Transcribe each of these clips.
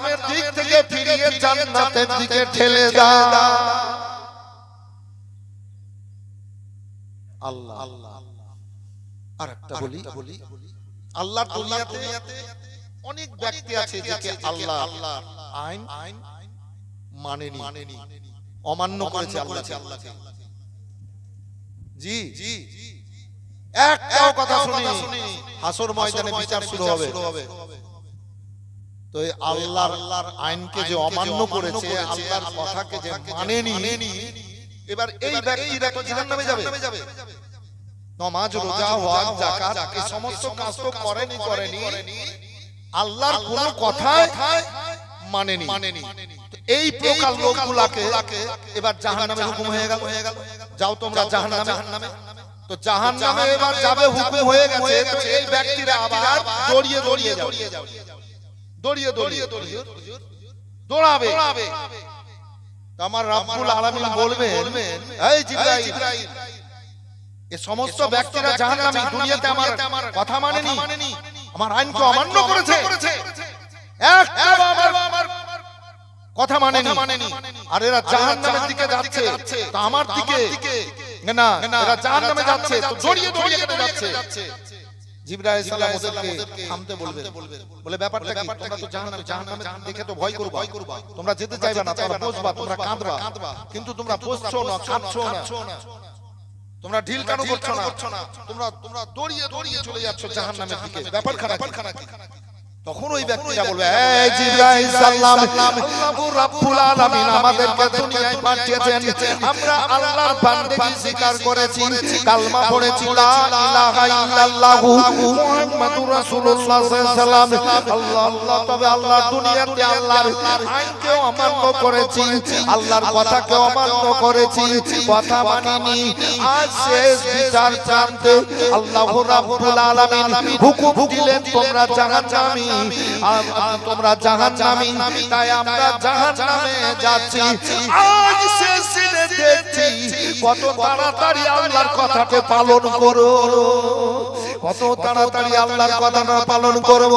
জাহান্নামের দিক থেকে ফিরিয়ে জান্নাতের দিকে ঠেলে দাও। আল্লাহ আর একটা বলি, আল্লাহর দুনিয়াতে অনেক ব্যক্তি আছে যাকে আল্লাহ আইন মানেনি, অমান্য করেছে আল্লাহকে। জি একটাও কথা শুনি হাসর ময়দানে বিচার শুরু হবে। তো এই আল্লাহর আইনকে যে অমান্য করেছে, আল্লাহর কথাকে যে মানেনি, এবার এই ব্যক্তিরা তো জাহান্নামে যাবে। নামাজ, রোজা, হজ, যাকাত এই সমস্ত কাজ তো করেনি, আল্লাহর কোনো কথাই মানেনি। এই প্রকার লোকগুলাকে এবার জাহান্নামে হুকুম হয়ে গেল, যাও তোমরা জাহান্নামে। তো জাহান্নামে এবার যাবে, হুকুম হয়ে গেছে। তো এই ব্যক্তিরা আবার দৌড়িয়ে দৌড়াবে। আমার রাব্বুল আলামিন বলবেন, এই জিবরাইল, এই সমস্ত ব্যক্তিরা জাহান্নামী, দুনিয়াতে আমার কথা মানেনি, আমার আইনকে অমান্য করেছে, একটাও আমার কথা মানেনি, আর এরা জাহান্নামের দিকে যাচ্ছে। তো আমার দিকে না, এরা জাহান্নামে যাচ্ছে, তো দৌড়িয়ে যাচ্ছে। জিবরাইল সালাম ওদেরকে থামতে বলবেন, বলে ব্যাপারটা কি? তোমরা তো জাহান্নামে দেখে তো ভয় করবা, তোমরা যেতে চাইবে না, তোমরা বসবা, তোমরা কাঁদবা, কিন্তু তোমরা বসছো না, কাঁদছো না, তোমরা ঢিল কেন করছো না, তোমরা দৌড়িয়ে চলে যাচ্ছ জাহান্নামের দিকে। ব্যাপারখানা কি? তখন ওই ব্যক্তিরা বলবে, এই জিবরাইল সালাম, আল্লাহু রাব্বুল আলামিন আমাদেরকে দুনিয়ায় পাঠিয়েছেন, আমরা আল্লাহর বান্দেগি স্বীকার করেছি, কালমা পড়েছি, লা ইলাহা ইল্লাল্লাহু মুহাম্মাদুর রাসূলুল্লাহ সাল্লাল্লাহু আলাইহি ওয়াসাল্লাম। আল্লাহ তবে আল্লাহ দুনিয়াতে আল্লাহর আইনকেও অমান্য করেছি, আল্লাহর কথাকেও অমান্য করেছি, কথা মানিনি। আজ শেষ বিচার জানতে আল্লাহু রাব্বুল আলামিন হুকুম দিলেন, তোমরা জাহান্নামী, তোমরা জাহান্নামী, তাই আমরা জাহান্নামে যাচ্ছি। আজ শেষ দিনে দেখছি কত তাড়াতাড়ি আল্লাহর কথাকে পালন করো, কত তাড়াতাড়ি আল্লাহর কথাটা পালন করব।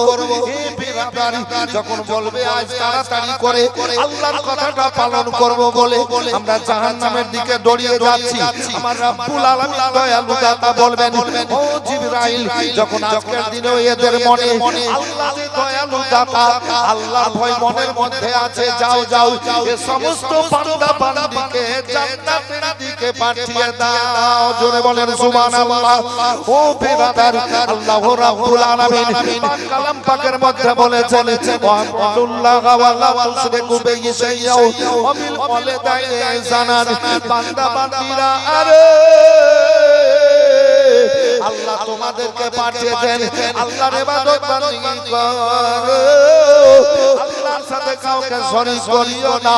এই বিরাদারি যখন বলবে আজ তাড়াতাড়ি করে আল্লাহর কথাটা পালন করব বলে আমরা জাহান্নামের দিকে দৌড়িয়ে যাচ্ছি, আমার রাব্বুল আলামিন দয়ালু দাতা বলবেন, ও জিবরাইল, যখন আজকের দিনে এদের মনে আল্লাহ দয়ালু দাতা, আল্লাহর ভয় মনের মধ্যে আছে, যাও এই সমস্ত বান্দা বান্দিকে জান্নাতের দিকে পাঠিয়ে দাও। জোরে বলেন সুবহানাল্লাহ। ও বিরাদার, আল্লাহ রাব্বুল আলামিন পাক কালাম পাকের মধ্যে বলেছেন, ওয়াকুল্লাহা ওয়ালা তুশরিকু বিহি শাইআ ওয়া বিল ওয়ালিদাইনি ইহসানান। বান্দা বান্দিরা, আরে আল্লাহ তোমাদেরকে পাঠিয়েছেন, আল্লাহর ইবাদত বান্দেগি করো, আল্লাহর সাথে কাউকে শরীক করিও না,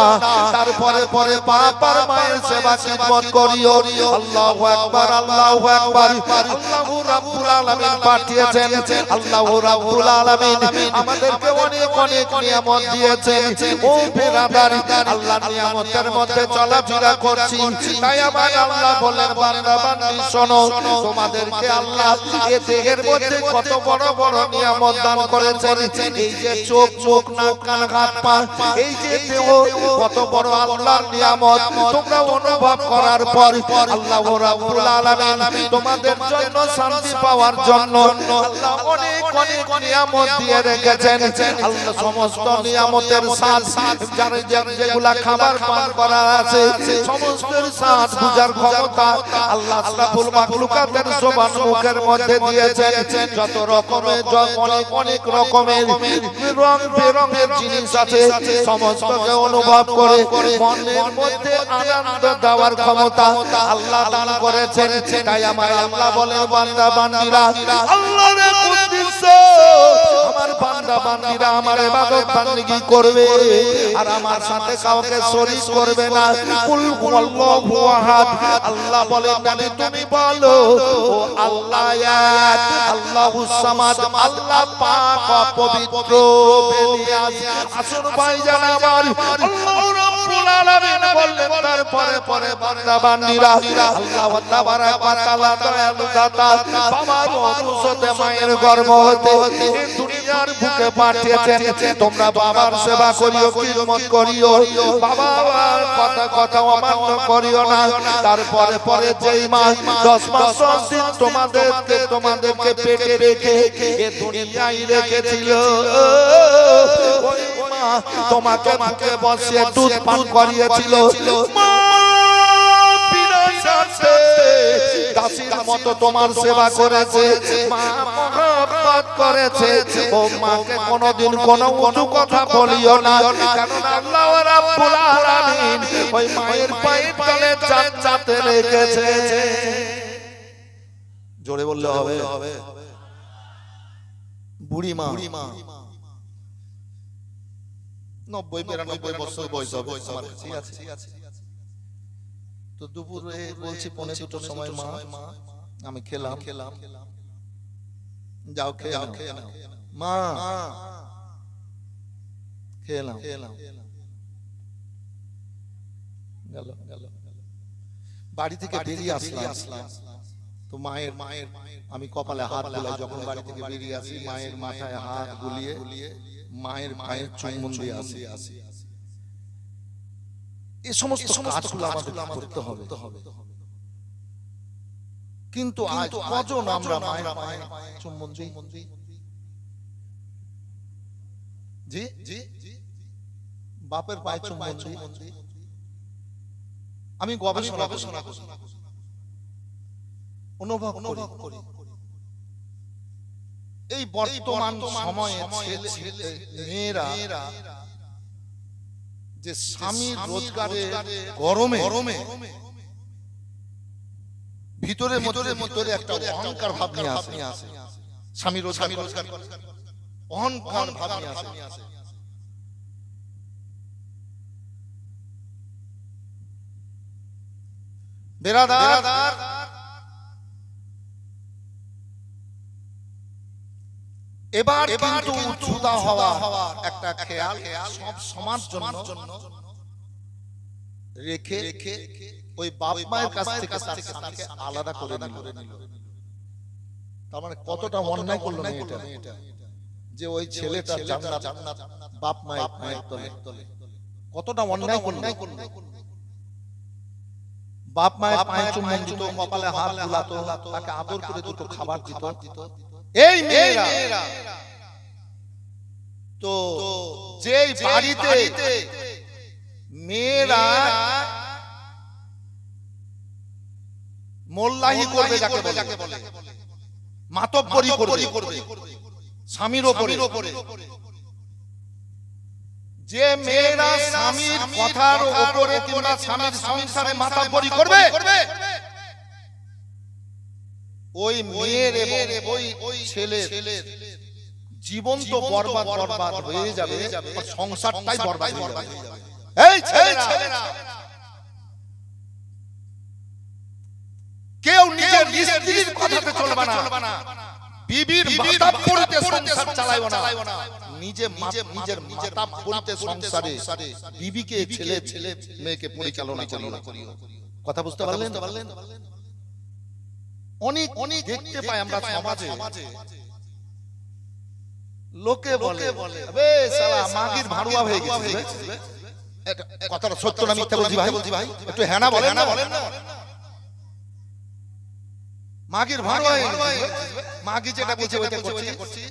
তারপরে বাপ আর মায়ের সেবা খিদমত করিও। আল্লাহু আকবার, আল্লাহু আকবার। আল্লাহু রাব্বুল আলামিন পাঠিয়েছেন, আল্লাহু রাব্বুল আলামিন আমাদেরকে অনেক নিয়ামত দিয়েছেন। ও বিরাদার, আল্লাহর নিয়ামতের মধ্যে চলাফেরা করছি, তাই আমার আল্লাহ বলেন, বান্দা বান্দি শোনো, তোমাদেরকে আল্লাহ এই দেহের মধ্যে কত বড় বড় নিয়ামত দান করেছেন। এই যে চোখ, নাক, কান, হাত, পা, এই যে দেহ, কত বড় আল্লাহর নিয়ামত। তোমরা অনুভব করার পর আল্লাহ রাব্বুল আলামিন তোমাদের জন্য শান্তি পাওয়ার জন্য আল্লাহ অনেক নিয়ামত দিয়ে রেখেছেন। আল্লাহ সমস্ত নিয়ামতের স্বাদ, যেগুলা খাবার পান করার আছে, সমস্ত স্বাদ বুঝার ক্ষমতা আল্লাহ আশরাফুল মাখলুকাতের জবান মুখের মধ্যে দিয়েছেন। যত রকমের অনেক রকমের রং বেরঙের জিনিস আছে, সমস্তকে অনুভব করে মনের মধ্যে আনন্দ দেওয়ার ক্ষমতা আল্লাহ দান করেছেন। তাই আমার আল্লাহ বলেন, বান্দা বান্দিরা আল্লাহর উদ্দেশ্যে, আমার বান্দা বান্দিরা আমার ইবাদত বান্দেগি করবে আর আমার সাথে কাউকে শরীক করবে না। কুল হুয়াল্লাহু আহাদ। আল্লাহ বলেন, নবী তুমি বলো, ও আল্লাহ এক, আল্লাহুস সামাদ, আল্লাহ পাক পবিত্র বেনিয়াজ। আসুন ভাইজান আমার, আল্লাহ রব্বুল আলামিন বললেন তারপরে পরে বান্দা বান্দীরা আল্লাহ তাবারাক ওয়া তাআলা দয়ালু দাতা বাবার অনুসতে মায়ের গর্ভ হতে এই দুনিয়ার বুকে পাঠিয়েছেন তোমরা বাবার সেবা করিও খিদমত করিও বাবার কথা অমান্য করিও না তারপরে পরে যেই মা 10 মাস 10 দিন তোমাদেরকে পেটে রেখে এই দুনিয়ায় রেখেছিল ওই মা তোমাকে মুখে বসিয়ে দুধ পান করিয়েছিল মা বিনা স্বার্থে দাসীর মতো তোমার সেবা করেছে মা মহব্বত করেছে ও মাকে কোনোদিন কোনো উঁচু কথা বলিও না কারণ আল্লাহ রাব্বুল আলামিন ওই মায়ের পায়ের তলে জান্নাতে রেখেছে জোরে বললে হবে বুড়ি মা 90-92 বছর বয়স হবে আমার ঠিক আছে তো দুপুরে বলছি 1:45 সময় মা আমি খেলাম যাও খেয়ে নাও মা খেলাম গেল বাড়ি থেকে বেরিয়ে আসলাম তো মায়ের আমি কপালে হাত বুলাই যখন বাড়ি থেকে বেরিয়ে আসি মায়ের মাথায় হাত বুলিয়ে মায়ের পায়ের চুম্বন দিয়ে আসি এই সমস্ত কাজগুলো আমাদের করতে হবে কিন্তু আজ কজন আমরা মায়ের পায়ে চুম্বন দিই জি বাপের পায়ে চুম্বন দিই আমি গবেষণা করি অনুভব করি এই বর্তমান সময়ে মেয়েরা যে স্বামীর রোজগারে গরমে ভিতরে একটা অহংকার ভাব নিয়ে আসে স্বামী রোজগার অহংকার ভাব নিয়ে আসে বেরাদার এবার কিন্তু জুদা হওয়া একটা খেয়াল সব সমাজ জন্য রেখে ওই বাপ মায়ের কাছ থেকে তার স্বামীকে আলাদা করে নিল তার মানে কতটা অন্যায় করলো না এটা যে ওই ছেলেটা জান্নাত বাপ মায়ের তলে কতটা অন্যায় করলো বাপ মায়ের পায়ে চুম্বন দিত কপালে হাত বুলাতো তাকে আদর করে দুটো খাবার দিত এই মেয়েরা তো যেই বাড়িতে মেয়েরা মোল্লাহি করবে যাকে বলে মাতব্বরি করবে স্বামীর উপরে যে মেয়েরা স্বামীর কথার উপরে কিংবা স্বামীর সংসারে মাতব্বরি করবে ওই মেয়ের এবং ওই ছেলের জীবন তো বরবাদ হয়ে যাবে সংসারটাই বরবাদ হয়ে যাবে এই ছেলেরা কেউ নিজের স্ত্রীর কথাতে চলবে না বিবির মাতাব্বরিতে সংসার চালাইবো না নিজের মাতাব্বরিতে সংসারে বিবিকে ছেলে মেয়েকে পরিচালনা করিও কথা বুঝতে পারলেন অনেক দেখতে পাই আমরা সমাজে লোকে বলে আবে শালা মাগির ভাড়ুয়া হয়ে গেছে কথাটা সত্য না মিথ্যা বলছি ভাই একটু হ্যাঁ না বলেন না মাগির ভাড়ুয়া হয়ে গেছে মাগি যেটা বলছে ওইটা করছি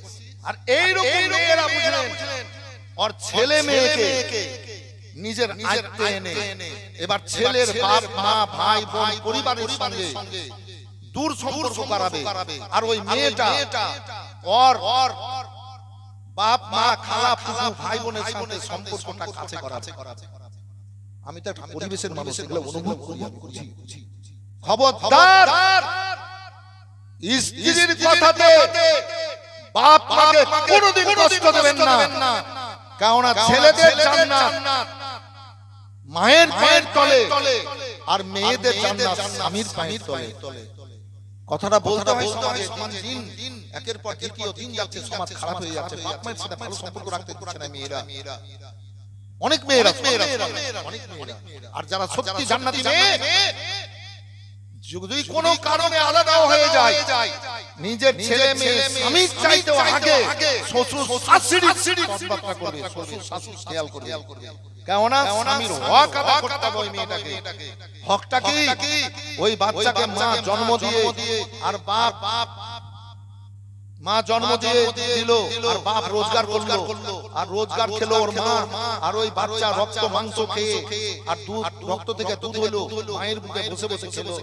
আর এই রকম মেয়েরা বুঝলেন আর ছেলে মেয়েকে নিজের আয়ত্তে এনে এবার ছেলের বাপ মা ভাই বোন পরিবারের সঙ্গে দূর সম্পর্ক করাবে আর ওই মেয়েটা ওর বাপ মা খালা ফুফু ভাই বোনের সাথে সম্পর্কটা কাছে করাবে আমি তো পরিবেশের মানুষ এগুলো অনুভব করি খবরদার স্ত্রীর কথাতে বাপ মাকে কোনোদিন কষ্ট দেবেন না কারণ ছেলেদের জান্নাত মায়ের পায়ের তলে আর মেয়েদের জান্নাত স্বামীর পায়ের তলে কথাটা বলতে হয় সমাজে দিন একের পর দ্বিতীয় দিন যাচ্ছে সমাজ খারাপ হয়ে যাচ্ছে বাপ মায়ের সাথে ভালো সম্পর্ক রাখতে পারছে না মেয়েরা অনেক মেয়েরা, অনেক মেয়েরা। আর যারা সত্যি জান্নাতি মেয়ে, যদি কোনো কারণে আলাদাও হয়ে যায়, নিজের ছেলে মেয়ে স্বামীর চাইতেও আগে শ্বশুর শাশুড়ি তর্জমা করবে, শ্বশুর শাশুড়ি খেয়াল করবে। কেননা স্বামীর হক আদায় করতে হবে ওই মেয়েটাকে। হকটা কি? ওই বাচ্চাকে মা জন্ম দিয়ে আর বাপ মা জন্ম দিয়ে দিল আর বাপ রোজগার করলো আর রোজগার খেলো ওর মা, আর ওই বাচ্চা রক্ত মাংস খেয়ে আর দুধ, রক্ত থেকে দুধ হলো, মায়ের বুকে বসে বসে খেলো।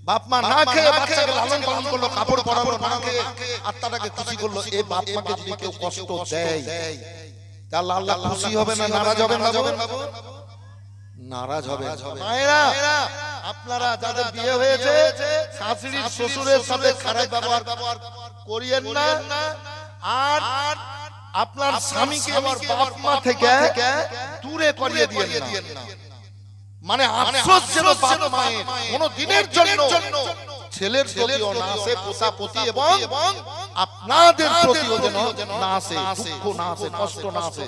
বাপ মা না খেয়ে বাচ্চাকে লালন পালন করলো, কাপড় পরালো না খেয়ে, আত্মাটাকে খুশি করলো। এই বাপ মাকে যদি কেউ কষ্ট দেয়, তাহলে আল্লাহ খুশি হবে না নারাজ হবে? না নারাজ হবে। মায়েরা, আপনারা যাদের বিয়ে হয়েছে, শাশুড়ি শ্বশুরের সাথে খারাপ ব্যবহার করিয়েন না। আর আপনার স্বামীকে আবার বাপ মা থেকে দূরে করিয়ে দিয়েন না। মানে আফসোস যেন বাপ মায়ের কোনো দিনের জন্য ছেলের প্রতিও না আসে, পোষাপতি এবং আপনাদের প্রতিও যেন না আসে, দুঃখ না আসে, কষ্ট না আসে,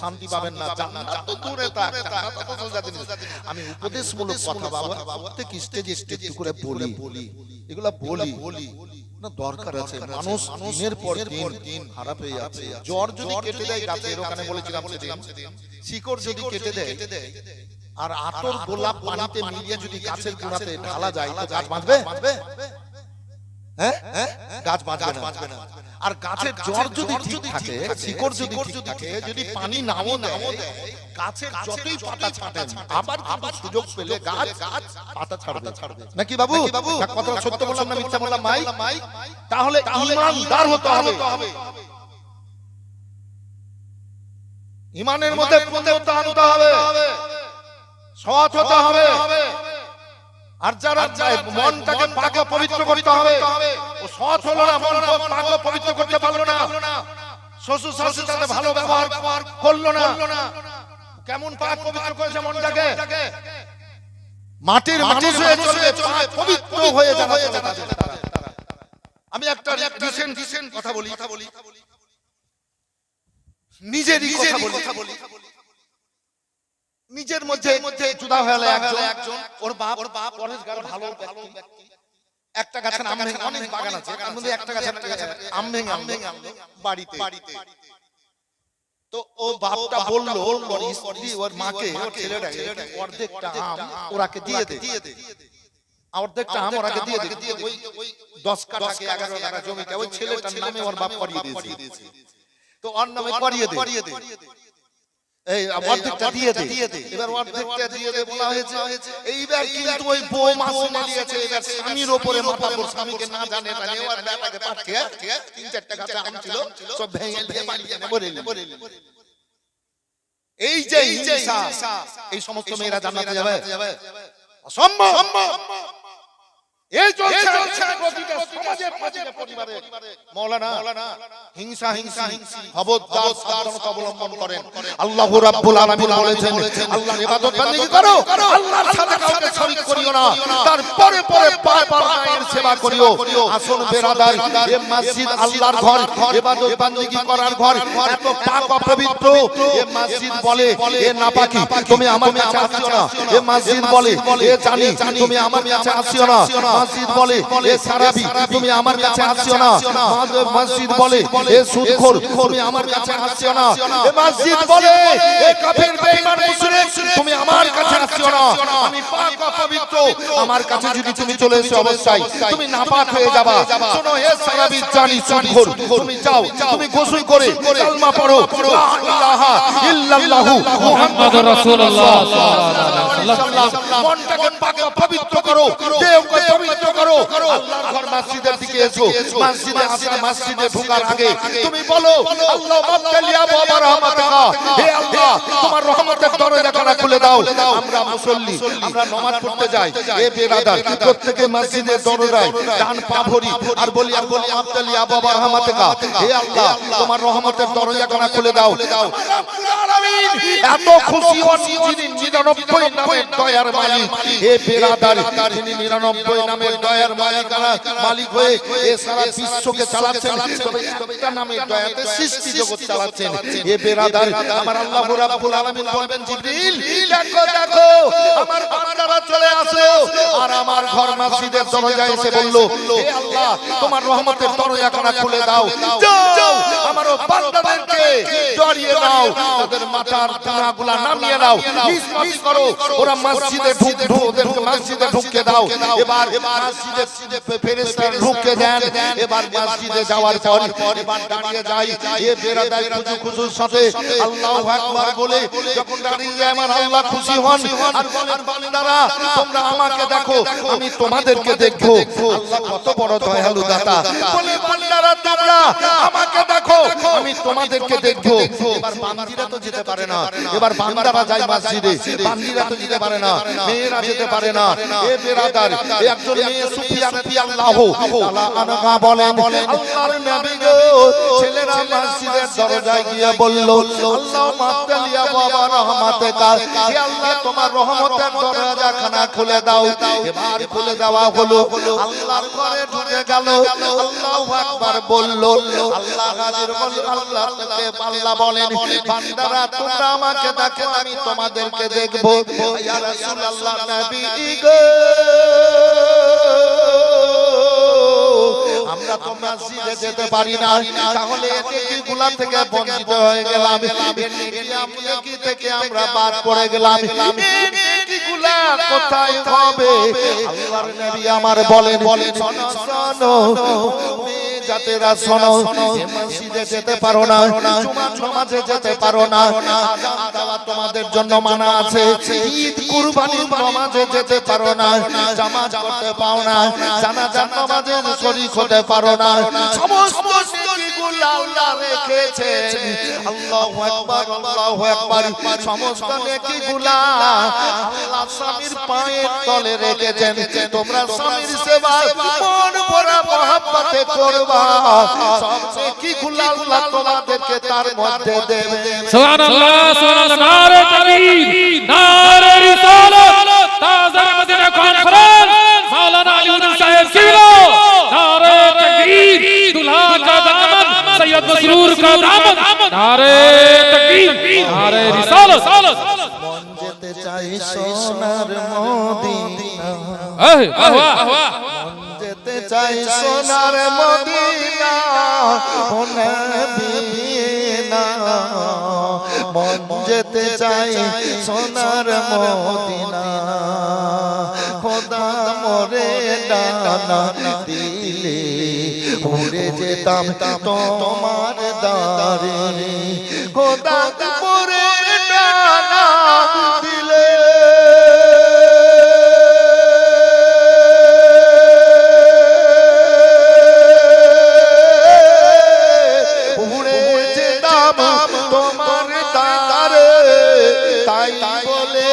শান্তি পাবেন না। জান্নাত তো দূরে থাক, জান্নাত তো সোজা জিনিস। আমি উপদেশমূলক কথা বাবা প্রত্যেক স্টেজে একটু করে বলি, এগুলা বলি না, দরকার আছে। মানুষ দিনের পর দিন খারাপ হয়ে যাচ্ছে। জ্বর যদি কেটে দেয় গাছের, ওখানে বলেছিলাম সেদিন, শিকড় যদি কেটে দেয় আর আতর গোলাপ পানিতে মিলিয়ে যদি গাছের গোড়াতে ঢালা যায়, তো গাছ বাঁচবে? হ্যাঁ, গাছ বাঁচবে না। আর গাছের জ্বর যদি ঠিক থাকে, শিকড় যদি ঠিক থাকে, যদি পানি নাও দেয়, গাছের যতই পাতা ছাড়েন আবার সুযোগ পেলে গাছ পাতা ছাড়বে নাকি বাবু? কথা সত্য বললাম না মিথ্যা বললাম মাই? তাহলে ঈমানদার হতে হবে, ঈমানের মধ্যে পূর্ণতা আনতে হবে, সৎ হতে হবে। আর যারা মনটাকে পাক পবিত্র করতে হবে, ও সৎ হলো না, মন পাক পবিত্র করতে পারলো না, শ্বশুর শাশুড়ির সাথে ভালো ব্যবহার করলো না, কেমন পাক পবিত্র করেছে মনটাকে? মাটির মানুষ হয়ে চলবে, পাক পবিত্র হয়ে যাবে। আমি একটা রিসেন্ট কথা বলি, নিজেরই কথা বলি। নিজের মধ্যে জুদা হয়ে একজন, ওর বাপ পরেশগার ভালো ব্যক্তি, একটা গাছের আম ভেঙে, অনেক বাগান আছে, তার মধ্যে একটা গাছের আম ভেঙে বাড়িতে। তো ও বাপটা বললো ওর স্ত্রী, ওর মাকে, ওর ছেলেটাকে অর্ধেকটা আম ওরাকে দিয়ে দে, অর্ধেকটা আম ওরাকে দিয়ে দে। ওই 10 কাঠা 11 কাঠা জমিটা ওই ছেলেটার নামে ওর বাপ করিয়ে দিয়েছে। তো ওর নামে করিয়ে দে, এই অর্ধেকটা দিয়ে দে। এবার অর্ধেকটা দিয়ে দে বলা হয়েছে। এইবার কিন্তু ওই বউ মা শুনে দিয়েছে, এবার স্বামীর উপরে মাথা পড়ে, স্বামীকে না জানে না ওর ব্যাটাকে পাঠিয়ে 3-4টা গাছে আম ছিল সব ভেঙে পালিয়ে বলে। এই যে হিংসা, এই সমস্ত মেয়েরা জান্নাতে যাবে? অসম্ভব। এই চলছে প্রতিটা সমাজে, প্রতিটা পরিবারে। মাওলানা হিংসা খবরদার সাবধানতা অবলম্বন করেন। আল্লাহ রাব্বুল আলামিন বলেছেন, আল্লাহর ইবাদত বندگی করো, আল্লাহর সাথে কাউকে শরীক করিও না, তারপরে পায়ের সেবা করিও। আসুন বেরাদার, এই মসজিদ আল্লাহর ঘর, ইবাদত বندگی করার ঘর, এত পাক পবিত্র। এই মসজিদ বলে এ নাপাকি, তুমি আমার কাছে আসিও না। এই মসজিদ বলে এ জানি, তুমি আমার কাছে আসিও না। মসজিদ বলে এ সারাবি, তুমি আমার কাছে আসিও না। মসজিদ বলে এ সুদখোর, তুমি আমার কাছে আসিও না। এ মসজিদ বলে এ কাফির বেঈমান মুশরিক, তুমি আমার কাছে আসিও না। আমি পাক ও পবিত্র, আমার কাছে যদি তুমি চলে এসো অবশ্যই তুমি নাপাক হয়ে যাবা। শোনো হে সারাবি জানি সুদখোর, তুমি যাও, তুমি গোসল করে কালমা পড়ো, লা ইলাহা ইল্লাল্লাহু মুহাম্মাদুর রাসূলুল্লাহ সাল্লাল্লাহু আলাইহি ওয়াসাল্লাম। মনটাকে পাক ও পবিত্র করো, দেহকে পবিত্র করো। আল্লাহর ঘর মসজিদের দিকে এসো, মসজিদে আসা, মসজিদে ঢোকার আগে তুমি বলো আল্লাহ মাবতালিয়া বাবা রহমাতাকা, হে আল্লাহ তোমার রহমতের দরজাখানা খুলে দাও। আমরা মুসল্লি, আমরা নামাজ পড়তে যাই, এ বেরাদার প্রত্যেককে মসজিদের দরজায় ডান পা ভরি আর বলি আল্লাহ মাবতালিয়া বাবা রহমাতাকা, হে আল্লাহ তোমার রহমতের দরজাখানা খুলে দাও। রব্বুল আলামিন এত খুশি হন যিনি 99 নামের দয়ার মালিক। এ বেরাদার, যিনি 99 নামের দয়ার মালিক হয়ে এ সারা বিশ্বকে চালাচ্ছেন, তবে একটা নামের দয়াতে সৃষ্টি জগৎ চালাচ্ছেন। এ বেরাদার, আমার আল্লাহ রাব্বুল আলামিন বলবেন জিবরিল, দেখো দেখো আমার বান্দারা চলে আসো। আর আমার ঘর মসজিদের দরজায় এসে বলল, হে আল্লাহ তোমার রহমতের দরজাখানা খুলে দাও, যাও আমার বান্দাদেরকে জড়িয়ে নাও, তাদের মাথার গুনাহগুলো নামিয়ে নাও, নিষ্পাপ করো, ওরা মসজিদে ঢুকবে, ওদেরকে মসজিদে ঢুকতে দাও। এবার মসজিদে ফেরেশতারা ঢুকে দেন। এবার মসজিদে যাওয়ার পর এবার দাঁড়িয়ে যায়। এ বেরাদার খুশুর সাথে আল্লাহু আকবার বলে যখন দাঁড়িয়ে যায়, আমার আল্লাহ খুশি হন আর বলেন, বান্দারা তোমরা আমাকে দেখো, আমি তোমাদেরকে দেখবো। আল্লাহ কত বড় দয়ালু দাতা, বলে বান্দারা তোমরা আমাকে দেখো, আমি তোমাদেরকে দেখবো। এবার বান্দিরা তো যেতে পারে না, এবার বান্দারা যায় মসজিদে, বান্দিরা তো যেতে পারে না, মেয়েরা যেতে পারে না। এ বেরাদার, একজন মেয়ে সুফিয়া রাদিয়াল্লাহু তাআলা আনহা বলেন, আল্লাহর নবী গো, ছেলেরা মসজিদের দরজায় গিয়ে বলল, আল্লাহুম্মা তালিয়া বাবা রহমাতিকা, হে আল্লাহ তোমার রহমতের দরজাখানা খুলে দাও। এবার খুলে দেওয়া হলো, আল্লাহর ঘরে ঢুকে গেল। আল্লাহু আকবার বলল, আল্লাহ হাজির হল। আল্লাহ থেকে আল্লাহ বলেন, বান্দারা তোমরা আমাকে দেখো, আমি তোমাদেরকে দেখবো। ইয়া রাসূলুল্লাহ নবী গো, আমরা তো মসজিদে যেতে পারি না, তাহলে নেকিগুলা থেকে বঞ্চিত হয়ে গেলাম, নেকি থেকে আমরা বাদ পড়ে গেলাম। নেকিগুলা কোথায় হবে? আল্লাহর নবী আমার বলেন, শোনো শোনো জাতেরা শোনো, মসজিদে যেতে পারো না, জুমার নামাজে যেতে পারো না, আযান দেওয়া তোমাদের জন্য মানা আছে, ঈদ কুরবানির নামাজে যেতে পারো না, জামাত করতে পারো না, জানাজার নামাজে শরীক হতে পারো না। সমস্ত নেকিগুলো আল্লাহ রেখেছেন। আল্লাহু আকবার, আল্লাহু আকবার। সমস্ত নেকিগুলো আল্লাহ স্বামীর পায়ের তলে রেখেছেন। তোমরা স্বামীর সেবা মন ভরা মহব্বতে করবা, সব নেকিগুলো আল্লাহ তোমাদেরকে তার মধ্যে দেবে। সুবহানাল্লাহ, সুবহানাল্লাহ। নারে তাকবীর, নারে রিসালাত, তাজার মদিনা কনফারেন্স, মাওলানা আলী সাহেব কিবলা। নারে তাকবীর, দুলহা কা দামন, সৈয়দ মসরুর কা দামন। নারে তাকবীর, নারে রিসালাত। মন যেতে চাই সোনার মদিনা, মন যেতে চাই সোনার মদিনা, ও নবী না, মন যেতে চাই সোনার মদিনা। খোদা মোরে ডানা দিলে উড়ে যেতাম তোমার দারে, খোদা মোরে ডানা দিলে উড়ে যেতাম তোমার দারে। তাই বলে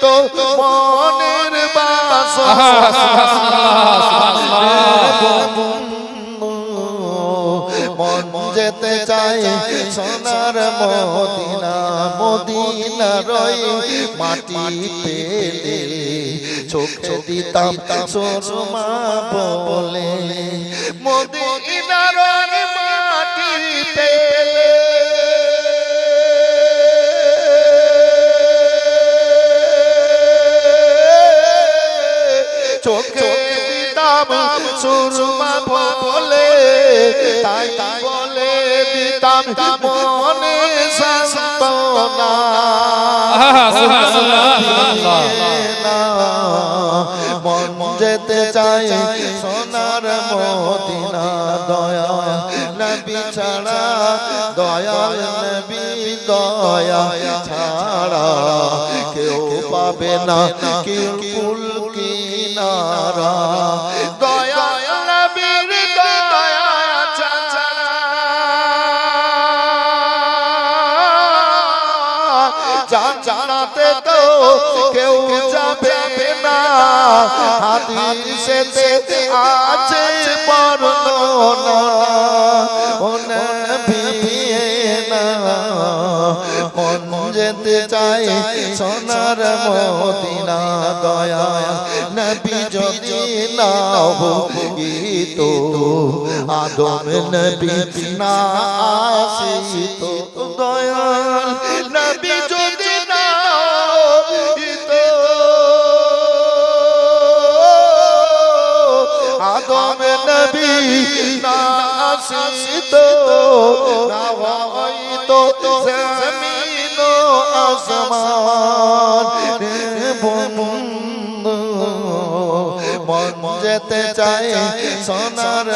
তো মনের বাসনা, মন যেতে চাই সোনার মদিনা, মদিনা রই মাটি পেলে চোখে দিতাম সুরমা বলে, মদিনা রই মাটি পেলে চোখে দিতাম সুরমা বলে, তাই বলে দিতাম মনে সান্তনা। মন যেতে চাই সোনার মদিনা, দয়া নবী ছাড়া, দয়াল নবী দয়া ছাড়া কেউ পাবে না কুল কিনারা। দয়া নবীর দয়া ছাড়া জানাতে তো কেউ যাবে না, হাদিসেতে আছে বর্ণনা, ও নবী না, মন যেতে চায় সোনার মদিনা দয়া নবী যদি না হইতো আদম নবী না আসিতো দয়াল নবী যদি না হইতো আদম নবী না আসিতো না হইতো জমিন ও আসমান বন্ধু মন যেতে চায় সোনার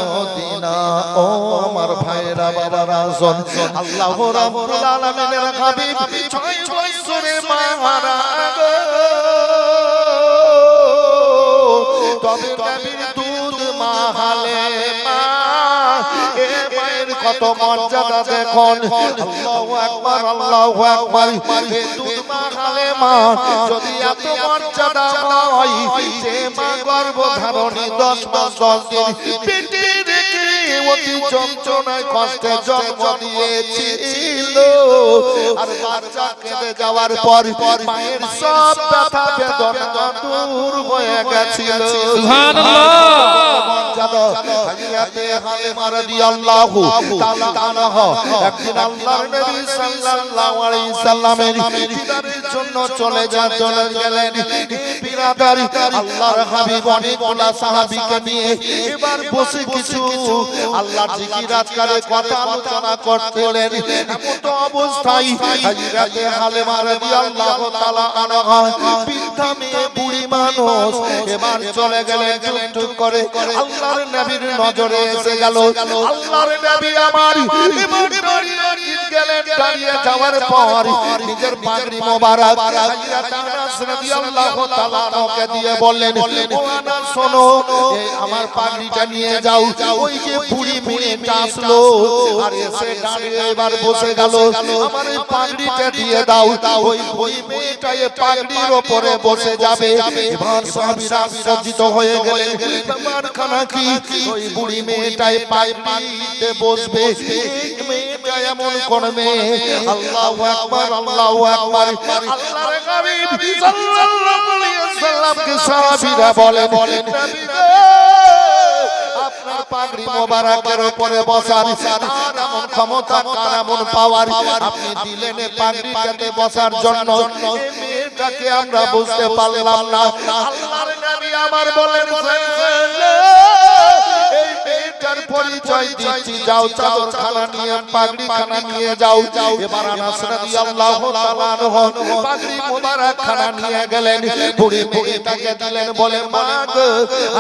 মদিনা ও আমার ভাইরা বাবারা শোন আল্লাহ রাব্বুল আলামিনের হাবিব 6 বছরে মারা গো তবে নবীর দুধ মাহালে মা এ মায়ের কত মর্যাদা দেখুন আল্লাহু আকবার আল্লাহু আকবার এ দুধ মাহালে মা যদি এত মর্যাদা হয় যে মা গর্ভধারণী 10 মাস 10 দিন পেটে রেখে অতি যন্ত্রণায় কষ্টে জন্ম দিয়েছিল আর বাচ্চা কেঁদে যাওয়ার পর মায়ের সব ব্যথা বেদনা দূর হয়ে গেছিল হযরতে হালিমা রাদিয়াল্লাহু তাআলা আনহা একদিন আল্লাহর নবী সাল্লাল্লাহু আলাইহি সাল্লামের দিদারের জন্য চলে গেলেন বিরাদার আল্লাহর হাবিব অনেকগুলা সাহাবীকে নিয়ে এবার বসে কিছু আল্লাহর জিকির আজকারে কথা আলোচনা করতেলেন এমন তো অবস্থায় হযরতে হালিমা রাদিয়াল্লাহু তাআলা আনহা বৃদ্ধা মেয়ে বুড়ি মানুষ এবার চলে গেলেন টুক করে আল্লাহর নবীর নজরে এসে গেল আল্লাহর নবী আমার এবার গেলেন দাঁড়িয়ে যাওয়ার পর নিজের পাগড়ি মোবারক হযরত আনাস রাদিয়াল্লাহু তাআলা ওকে দিয়ে বললেন ও আনাস শোনো এই আমার পাগড়িটা নিয়ে যাও ওই যে বুড়ি মেয়েটা আসলো আর এসে দাঁড়িয়ে এবার বসে গেল আমার এই পাগড়িটা দিয়ে দাও ওই বুড়ি মেয়েটা এই পাগড়ির উপরে বসে যাবে এবার সাহাবীরা আশ্চর্যিত হয়ে গেলেন ব্যাপারখানা কি ওই বুড়ি মেয়েটা এই পাগড়িতে বসবে মেয়েটা এমন করবে আল্লাহু আকবার আল্লাহু আকবার আল্লাহর হাবিব সাল্লাল্লাহু আলাইহি ওয়াসাল্লামকে সাহাবীরা বলেন নবী আপনার পাগড়ি মোবারকের উপরে বসার কার এমন ক্ষমতা কার এমন পাওয়ার আপনি দিলেন পাগড়িটাতে বসার জন্য এই মেয়েটাকে আমরা বুঝতে পারলাম না আল্লাহর নবী আমার বলেন এই মেয়েটার পরিচয় দিচ্ছি যাও চাদরখানা নিয়ে পাগড়িখানা নিয়ে যাও এবার আনাস রাদিয়াল্লাহু তাআলা আনহু পাগড়ি মোবারকখানা নিয়ে গেলেন বুড়ি মেয়েটাকে দিলেন বলে মা গো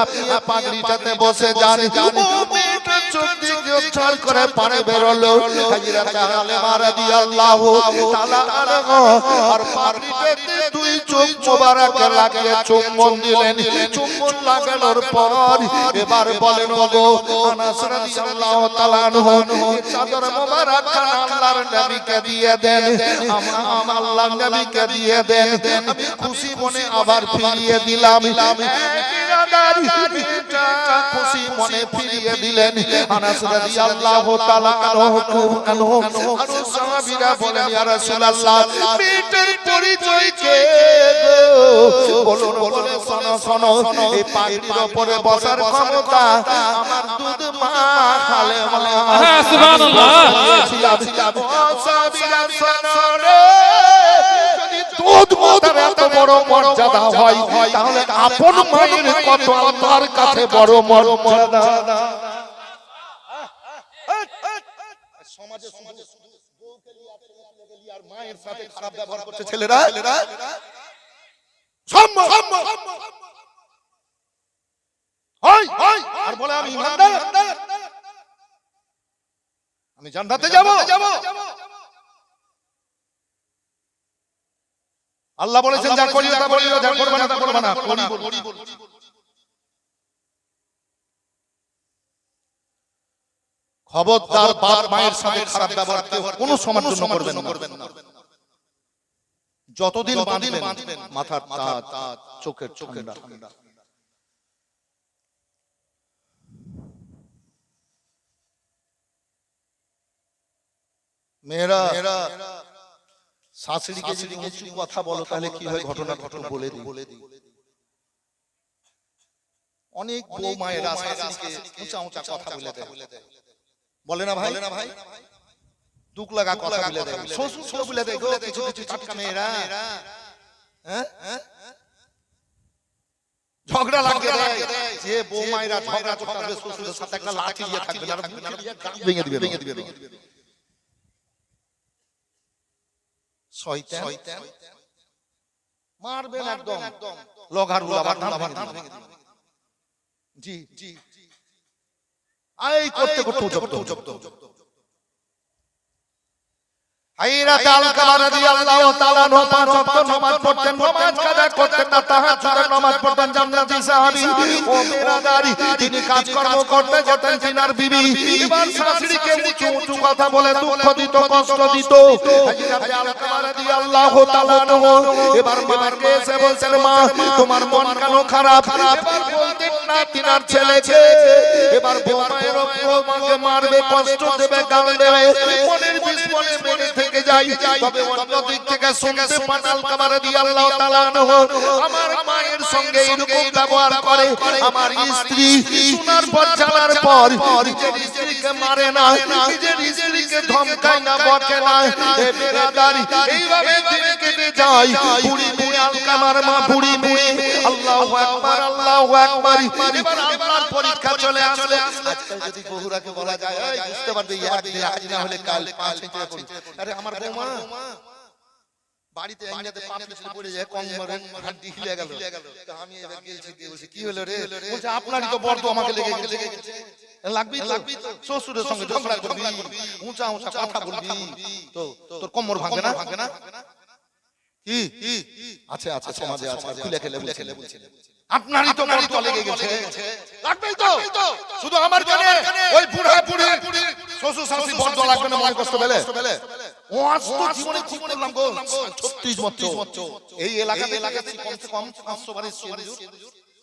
আপনি পাগড়িটাতে বসে যান ও মেয়েটা চোখ দিয়ে উচ্ছ্বাস করে পানি বেরোলো হযরত হালিমা রাদিয়াল্লাহু তাআলা আনহা আর পাগড়িটাতে দুই চোখ মোবারক লাগিয়ে চুম্বন দিলেন চুম্বন লাগানোর পর এবার বলেন ওগো আনাস রাদিয়াল্লাহু তাআলা আনহু চাদর মোবারক খানা আল্লাহর নবীকে দিয়ে দেন আমার আল্লাহর নবীকে দিয়ে দেন আমি খুশি মনে আবার ফিরিয়ে দিলাম খুশি মনে ফিরিয়ে দিলেন আনাস রাদিয়াল্লাহু তাআলা আনহু আর সাহাবীরা বলেন ইয়া রাসূলুল্লাহ মেয়েটার পরিচয় কে গো বলুন শোনো এই পাগড়ির উপরে বসার ক্ষমতা আমার দুধ মা হালিমা সুবহানাল্লাহ সাহাবীরা শোনো রে যদি দুধ মাতার এত বড় মর্যাদা হয় তাহলে আপন মায়ের কত আল্লাহর কাছে বড় মর্যাদা সমাজে শুধু বউকে নিয়ে আর মায়ের সাথে খারাপ ব্যবহার করছে ছেলেরা আর বলে আমি ইমানদার আমি জান্নাতে যাব আল্লাহ বলেছেন যা করিও তা বলিও যা করবে না তা করবে না করি খবরদার বাপ মায়ের সাথে খারাপ ব্যবহার কোনো সময়ের জন্য করবেন না যতদিন বাঁধবেন মাথার তাজ চোখের ঠান্ডা মেয়েরা শাশুড়িকে যদি উঁচু কথা বলো তাহলে কি হয় ঘটনা বলে দিই। অনেক বউ মায়েরা শাশুড়িকে উঁচা উঁচা কথা বলে দেয়, বলে না ভাই? দুঃখ লাগা কথা বলে দেয়, শ্বশুর বলে দেয় গো কিছু কিছু টাটকা মেয়েরা, হ্যাঁ ঝগড়া লাগবে যে বউ মায়েরা ঝগড়া করতে শ্বশুরের সাথে একটা লাঠি দিয়ে থাকবে না, ভেঙে দিবে। শয়তান মারবেন একদম লগার উলাবার ধান ভেঙে দিবে। জি এই করতে জব্দ হাইরাত আল-কামার রাদিয়াল্লাহু তাআলা পাঁচ ওয়াক্ত নামাজ পড়তেন, নামাজ কাজা করতেন না, তাহাজ্জুদের নামাজ পড়তেন। জান্নাতি সাহাবী ও বিরাদারি তিনি কাজকর্ম করতে যেতেন তিনার বিবি এবার শাশুড়িকে উঁচু কথা বলে দুঃখ দিত, কষ্ট দিত। হাইরাত আল-কামার রাদিয়াল্লাহু তাআলা এবার মাকে এসে বলছেন, মা তোমার মন কেন খারাপ? এবার বলতেন না তিনার ছেলেকে এবার বউমায়ের মাকে মারবে, কষ্ট দেবে, গাল দেবে, মনের বিষ মনে মেরে থেকে যাই। তবে অন্য দিক থেকে শুনতে পান আল-কামার রাদিয়াল্লাহু তাআলা আমার মায়ের সঙ্গে এরকম ব্যবহার করে, আমার স্ত্রী শোনার পর জানার পর নিজের স্ত্রীকে মারে না, নিজের স্ত্রীকে ধমকায় না, বকে না। এ বেরাদারি এইভাবে দিন কেটে যায়। বুড়ি মেয়ে আল-কামার মা, বুড়ি মেয়ে, আল্লাহু আকবার আল্লাহু আকবার। এবার আল্লাহর পরীক্ষা চলে আসলো। আজকাল যদি বহুরাকে বলা যায় এই বুঝতে পারবে আজ না হলে কাল 5 মিনিটে পড়ি, আরে আমার বৌমা বাড়িতে আইনাতে পা পিছলে পড়ে যায়, কোমরের হাড়ি হিলে গেল, তো আমি এবার গেলছি বলছি কি হলো রে? বলছে আপনারই তো বড় আমাকে লেগে গেছে। লাগবি তো শ্বশুরের সঙ্গে ঝগড়া করবি, উঁচা কথা বলবি তো তোর কোমর ভাঙবে না? কি আছে সমাজে আছে, খুলে খেলে বলছে আপনারই তো বড় লেগে গেছে, লাগবেই তো। শুধু আমার কেন ওই বুড়া শ্বশুর শাশুড়ি বড় লাগবে না, মনে কষ্ট পেলে ও আজ তো জীবনে খুব করলাম গো 36 বছর এই এলাকাতে কমসে কম 500 বারের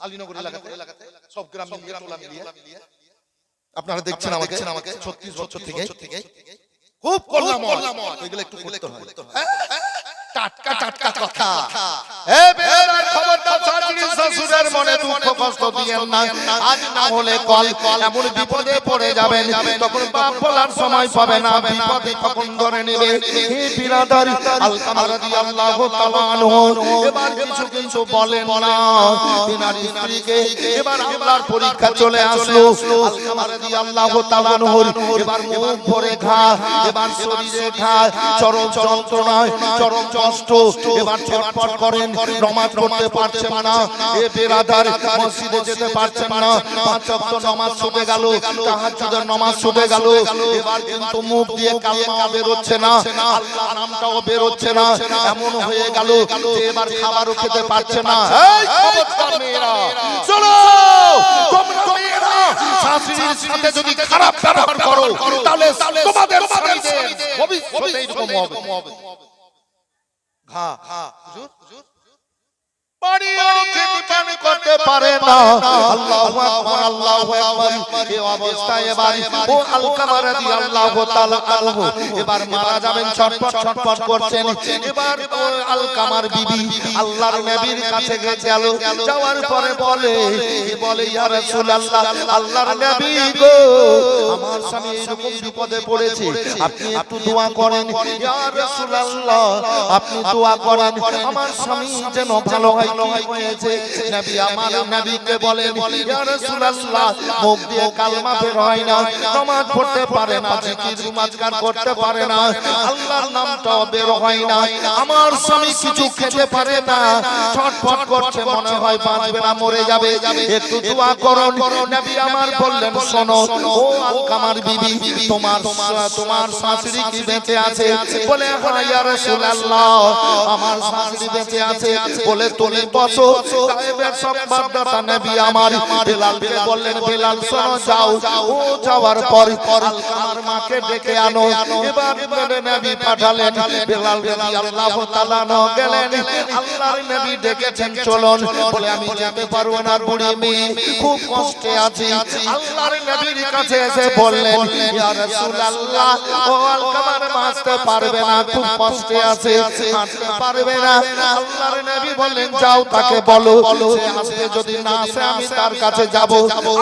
আলীনগর এলাকাতে সব গ্রাম মিলিয়ে টোলা মিলিয়ে আপনারা দেখছেন আমাকে 36 বছর থেকে খুব করলাম, এগুলো একটু করতে হয়। টাটকা কথা। এ বেরার খবরদার শাশুড়ি শ্বশুরের মনে দুঃখ কষ্ট দিয়েন না, আজ না হলে কাল এমন বিপদে পড়ে যাবেন, তখন বাপ বলার সময় পাবে না, বিপদে কখন ধরে নেবে। হে বিরাদার আল-কামার রাদিয়াল্লাহু তাআলা এবার কিছু বলেন না তিনার স্ত্রীকে। এবার আল্লাহর পরীক্ষা চলে আসলো। আল-কামার রাদিয়াল্লাহু তাআলা এবার মুখ ভরে ঘা, এবার শরীরে ঘা, চরম যন্ত্রণায়, চরম কষ্ট। এবার ছটফট করেন, নামাজ পড়তে পারছেন না। এ বেরাদার মসজিদে যেতে পারছেন না, 5 ওয়াক্ত নামাজ ছুটে গেল, তাহাজ্জুদের নামাজ ছুটে গেল। এবার কিন্তু মুখ দিয়ে কালেমা বের হচ্ছে না, আল্লাহর নামটাও বের হচ্ছে না। এমন হয়ে গেল যে এবার খাবারও খেতে পারছে না। এই খবরদার মেয়েরা চলো, তোমরা মেয়েরা শাশুড়ির সাথে যদি খারাপ ব্যবহার করো তাহলে তোমাদের স্বামীদের ভবিষ্যতে এরকম হবে। হুজুর পানিও খেতে করতে পারে না। আল্লাহু আকবার আল্লাহু আকবার। এই অবস্থায় এবার ও আল-কামার রাদিয়াল্লাহু তাআলা আনহু এবার মারা যাবেন, ছটফট করছেন। এবার আল-কামার বিবি আল্লাহর নবীর কাছে গেল, যাওয়ার পরে বলে ইয়া রাসূলুল্লাহ, আল্লাহর নবী গো আমার স্বামী এরকম বিপদে পড়েছে, আপনি একটু দোয়া করেন। ইয়া রাসূলুল্লাহ আপনি দোয়া করেন আমার স্বামী যেন ভালো হয়। হয়েছে নবী আমার নবীকে বলেন ইয়া রাসূলুল্লাহ মুখ দিয়ে কালেমা বের হয় না, নামাজ পড়তে পারে না, জিকির মুমাজকার করতে পারে না, আল্লাহর নামটাও বের হয় না, আমার স্বামী কিছু খেতে পারে না, ছটফট করছে, মনে হয় বাঁচবে না, মরে যাবে, একটু দোয়া করুন। নবী আমার বললেন শোনো ও আল-কামার বিবি, তোমার শাশুড়ি কি বেঁচে আছে? বলে হ্যাঁ ইয়া রাসূলুল্লাহ আমার শাশুড়ি বেঁচে আছে। বলে তুমি বসো। গায়েবের সংবাদদাতা নবী আমার বেলালকে বললেন বেলাল শোনো যাও। ও যাওয়ার পর আল-কামার মাকে ডেকে আনো। এবার নবী পাঠালেন, বেলাল রাদিয়াল্লাহু তাআলা গেলেন, আল্লাহর নবী ডেকেছেন চলুন। বলে আমি যেতে পারবো না, বুড়ি মেয়ে খুব কষ্টে আছি। আল্লাহর নবীর কাছে এসে বললেন ইয়া রাসূলুল্লাহ ও আলকামার বাঁচতে পারবে না, খুব কষ্টে আছে, হাঁটতে পারবে না। আল্লাহর নবী বললেন যাও তাকে বলো, সে আসবে, যদি না আসে আমি তার কাছে যাব।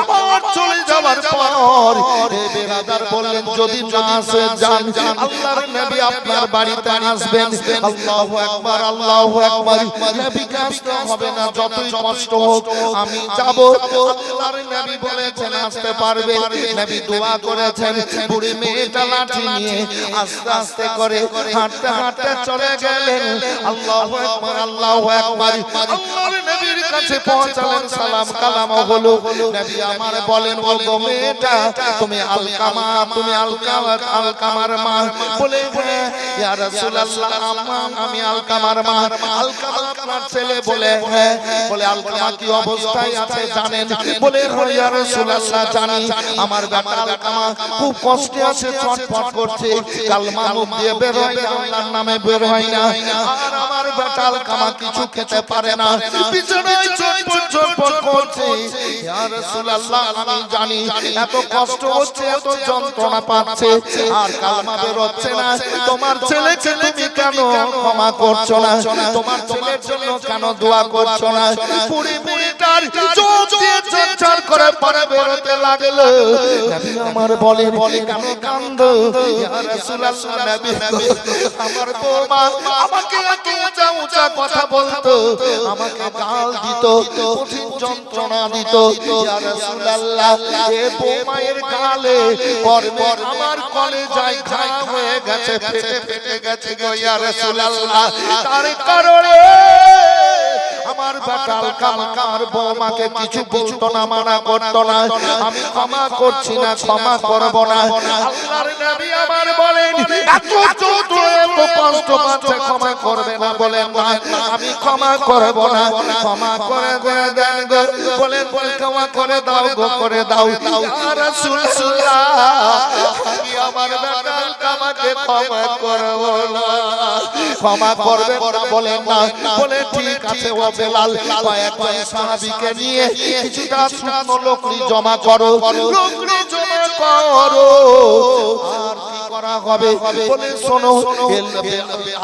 আবার চলে যাওয়ার পর এই বেরাদার বললেন যদি না আসে যান, আল্লাহর নবী আপনার বাড়িতে আসবেন। আল্লাহু আকবার, আল্লাহু আকবার। নবীকে আসতে হবে না, যতই কষ্ট হোক আমি যাব। আল্লাহর নবী বলেছেন আসতে পারবে। নবী দোয়া করেছেন। বুড়ি মেয়েটা লাঠি নিয়ে আস্তে আস্তে করে হাঁটতে হাঁটতে চলে গেলেন। আল্লাহু আকবার, আল্লাহু আকবার। আল্লাহর নবীর কাছে পৌঁছালেন, সালাম কালাম হলো। নবী আমার বলেন ও গো মেয়েটা, তুমি আলকামা, তুমি আলকামার মা? বলে হ্যাঁ ইয়া রাসূলুল্লাহ, আমি আলকামার মা। আলকামা আপনার ছেলে? বলে হ্যাঁ। বলে আলকামা কি অবস্থায় আছে জানেন? বলে হ্যাঁ ইয়া রাসূলুল্লাহ জানি। আমার বেটা আলকামা খুব কষ্টে আছে, ছটফট করছে, কালমা মুখ দিয়ে বের হয় না, আল্লাহর নামে বের হয় না। আর আমার বেটা আলকামা কিছু খেতে পারে না, বিছানায় ছটফট করছে। ইয়া রাসূলুল্লাহ আমি জানি এত কষ্ট হচ্ছে, এত যন্ত্রণা পাচ্ছে, আর কালমা বের হচ্ছে না। তোমার ছেলেকে তুমি কেন ক্ষমা করছো না? তোমার ছেলের জন্য কেন দোয়া করছো না? পুরি মেয়েটার চোখ দিয়ে ঝরঝর করে পানি বেরোতে লাগলো। নবী আমার বলে কেন কান্দো? ইয়া রাসূলুল্লাহ নবী, আমার বৌমা আমাকে এত উঁচা উঁচা কথা বলতো, আমাকে গাল দিত, কঠিন যন্ত্রণা দিত। ইয়া রাসূলুল্লাহ এ বৌমায়ের গালে পরনে আমার কলেজায় ঘা হয়ে গেছে, ফেটে গেছে গো ইয়া রাসূলুল্লাহ। তার কারণে আমার বেটা আলকামার বৌমাকে কিছু বলতো না, মানা করতো না। আমি ক্ষমা করছি না, ক্ষমা করব না। আল্লাহর নবী আমার বলেন এত কষ্ট পাচ্ছে, ক্ষমা করবে না? বলেন না আমি ক্ষমা করব না। ক্ষমা করে দেন গো, বলেন ক্ষমা করে দাও গো, করে দাও ইয়া রাসূলুল্লাহ। আমি আমার বেটা আলকামাকে ক্ষমা করব না। ক্ষমা করবে না? বলেন না। বলে ঠিক আছে ও বেলাল, কয়েকজন সাহাবীকে নিয়ে কিছুটা শুকনো লকড়ি জমা করো, লকড়ি জমা করো। আর কি করা হবে? বলে শোনো,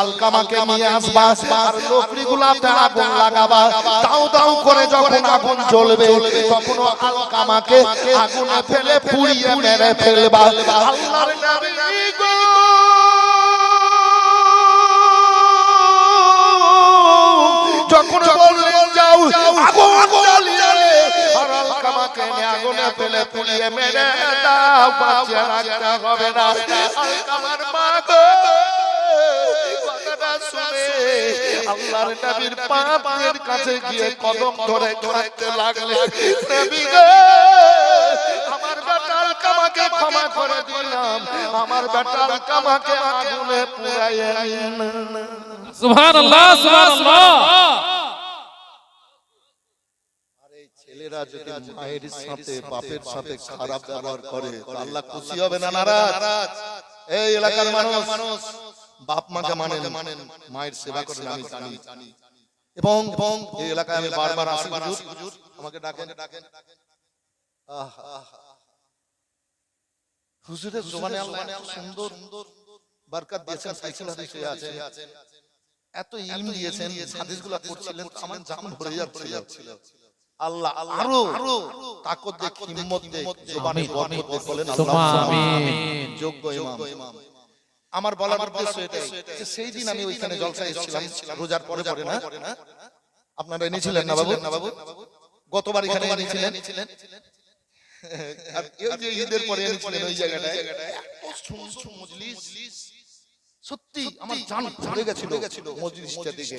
আলকামাকে নিয়ে আসবা, আর লকড়িগুলোতে আগুন লাগাবা। দাও দাও করে যখন আগুন জ্বলবে, তখন আলকামাকে আগুনে ফেলে পুড়িয়ে মেরে ফেলবা। আল্লাহর নবী গো যখন বললেন যাও আগুন জ্বালিয়ে আর আলকামাকে আগুনে ফেলে পুড়িয়ে মেরে দাও, বাঁচিয়ে রাখতে হবে না। আলকামার মা গো কথাটা শুনে আল্লাহর নবীর পায়ের কাছে গিয়ে কদম ধরে কাঁদতে লাগলেন। নবী গো আমার বেটা আলকামাকে ক্ষমা করে দিলাম, আমার বেটা আলকামাকে আগুনে পুড়াইয়ে নিন। সুবহানাল্লাহ, সুবহানাল্লাহ। আরে ছেলেরা যদি মায়ের সাথে বাপের সাথে খারাপ ব্যবহার করে আল্লাহ খুশি হবে না নারাজ? এই এলাকার মানুষ বাপ মাকে মানেন, মায়ের সেবা করেন, আমি জানি। এবং এই এলাকায় আমি বারবার আসি, হুজুর আমাকে ডাকেন। হুজুরের জবানে আল্লাহ সুন্দর বরকত দিয়েছেন, সাইকেল হাদিসে আছে, এত ইলম দিয়েছেন, হাদিসগুলো পড়ছিলেন আমার জান ভরে যাচ্ছিল। আল্লাহ আরো তাকত দেখ, হিম্মত দেখ, জবানে বরকত দেখ, বলেন আল্লাহুম্মা আমিন। যোগ্য ইমাম। আমার বলার উদ্দেশ্য এটাই যে সেই দিন আমি ওইখানে জলসায় এসেছিলাম, রোজার পরে না? আপনারা এনেছিলেন না বাবু? গতবার এখানে এনেছিলেন, আর এই যে ঈদের পরে এনেছিলেন ওই জায়গাটায়, এত সুন্দর মজলিস, সত্যি আমার জান ভরে গেছিল মজলিসটা দেখে।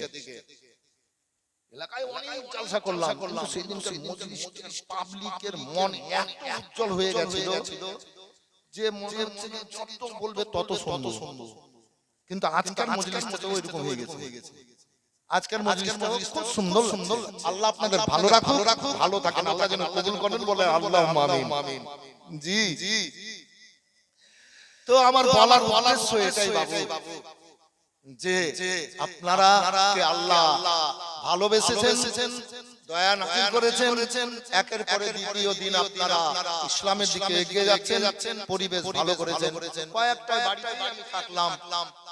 এলাকায় অনেক জলসা করলাম, কিন্তু সেই দিনকার মজলিসটা পাবলিকের মন এত উজ্জ্বল হয়ে গেছিল যে মনে হচ্ছে যত বলবে তত সুন্দর। কিন্তু আজকের মজলিসটা তো এরকম হয়ে গেছে। আজকের মজলিসটা খুব সুন্দর। আল্লাহ আপনাদের ভালো রাখুক, ভালো থাকেন, আল্লাহ যেন কবুল করেন, বলে আল্লাহুম্মা আমিন। জি তো আমার বলার উদ্দেশ্য এটাই বাবু, যে আপনারা কে আল্লাহ ভালোবেসেছেন, দয়া নাযিল করেছেন। একের পরে দ্বিতীয় দিন আপনারা ইসলামের দিকে এগিয়ে যাচ্ছেন, পরিবেশ ভালো করেছেন। কয়েকটা বাড়িতে আমি থাকলাম,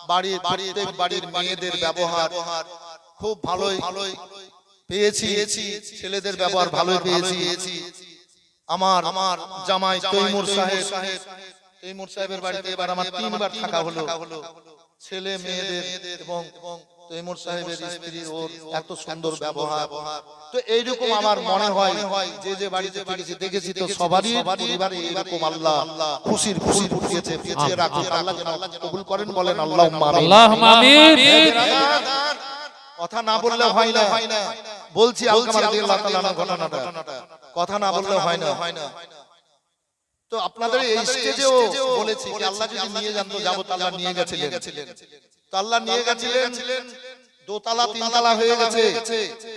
প্রত্যেক বাড়ির মেয়েদের ব্যবহার খুব ভালোই পেয়েছি, ছেলেদের ব্যবহার ভালোই পেয়েছি। আমার জামাই তৈমুর সাহেবের বাড়িতে এবার আমার 3 বার থাকা হলো। ছেলে মেয়েদের এবং তৈমুর সাহেবের স্ত্রীর ওর এত সুন্দর ব্যবহার। তো এইরকম আমার মনে হয় যে বাড়িতে দেখেছি তো সবারই পরিবারে এরকম আল্লাহ খুশির ফুল ফুটিয়েছে। পেঁচিয়ে রাখুন, আল্লাহ যেন কবুল করেন, বলেন আল্লাহুম্মা আমিন। কথা না বললে হয় না, বলছি আলকামা রাদিয়াল্লাহু তাআলা আনহু ঘটনাটা, কথা না বললে হয় না। তো আপনাদের এই স্টেজেও বলেছি যে আল্লাহ যদি নিয়ে যান তো যাবো, আল্লাহ নিয়ে গেছিলেন। তো আল্লাহ নিয়ে গেছিলেন, 2 তালা 3 তালা হয়ে গেছে।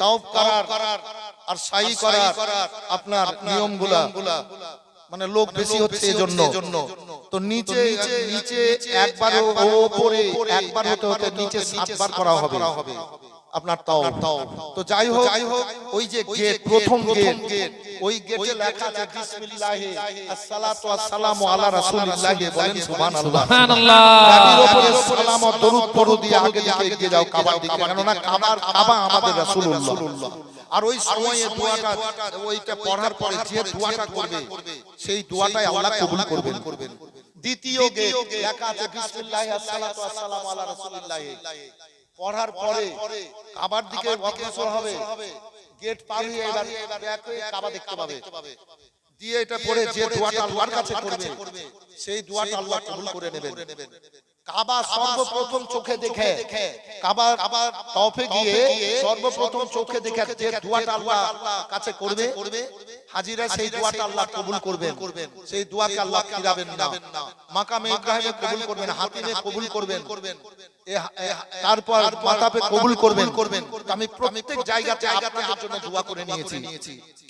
তাওব করার আর সাই করার আপনার নিয়মগুলা, মানে লোক বেশি হচ্ছে এজন্য। তো নিচে একবার, উপরে একবার হতে নিচে 7 বার করা হবে আপনার তাও। তো যাই হোক, ওই যে গেট, প্রথম গেট, ওই গেটে লেখা আছে বিসমিল্লাহি আসসালাতু ওয়াসসালামু আলা রাসূলিল্লাহি, বলেন সুবহানাল্লাহ। নবীর উপরে সালাম ও দরুদ পড়ো দিয়ে আগে দিকে এগিয়ে যাও কাবার দিকে, কেননা কাবা আমাদের রাসূলুল্লাহ। আর ওই সময়ে দোয়াটা, ওইটা পড়ার পরে যে দোয়াটা করবে সেই দোয়াটাই আল্লাহ কবুল করবেন। দ্বিতীয় গেট লেখা আছে বিসমিল্লাহি আসসালাতু ওয়াসসালামু আলা রাসূলিল্লাহি, পড়ার পরে কাবার দিকে অগ্রসর হবে। গেট পার হয়ে এবার কাবা দেখতে পাবে, দিয়ে এটা পড়ে যে দোয়াটা আল্লাহর কাছে করবে সেই দোয়াটা আল্লাহ কবুল করে নেবেন। কাবা সর্বপ্রথম চোখে দেখে, কাবা তওফে গিয়ে সর্বপ্রথম চোখে দেখে যে দোয়াটা আল্লাহ কাছে করবে হাজিরা, সেই দোয়াটা আল্লাহ কবুল করবেন। সেই দোয়াকে আল্লাহ ফিরাবেন না, মাকামে ইব্রাহিমে কবুল করবেন, হাতিমে কবুল করবেন, তারপর মাতাপে কবুল করবেন। আমি প্রত্যেক জায়গাতে আপনাদের জন্য দোয়া করে নিয়েছি।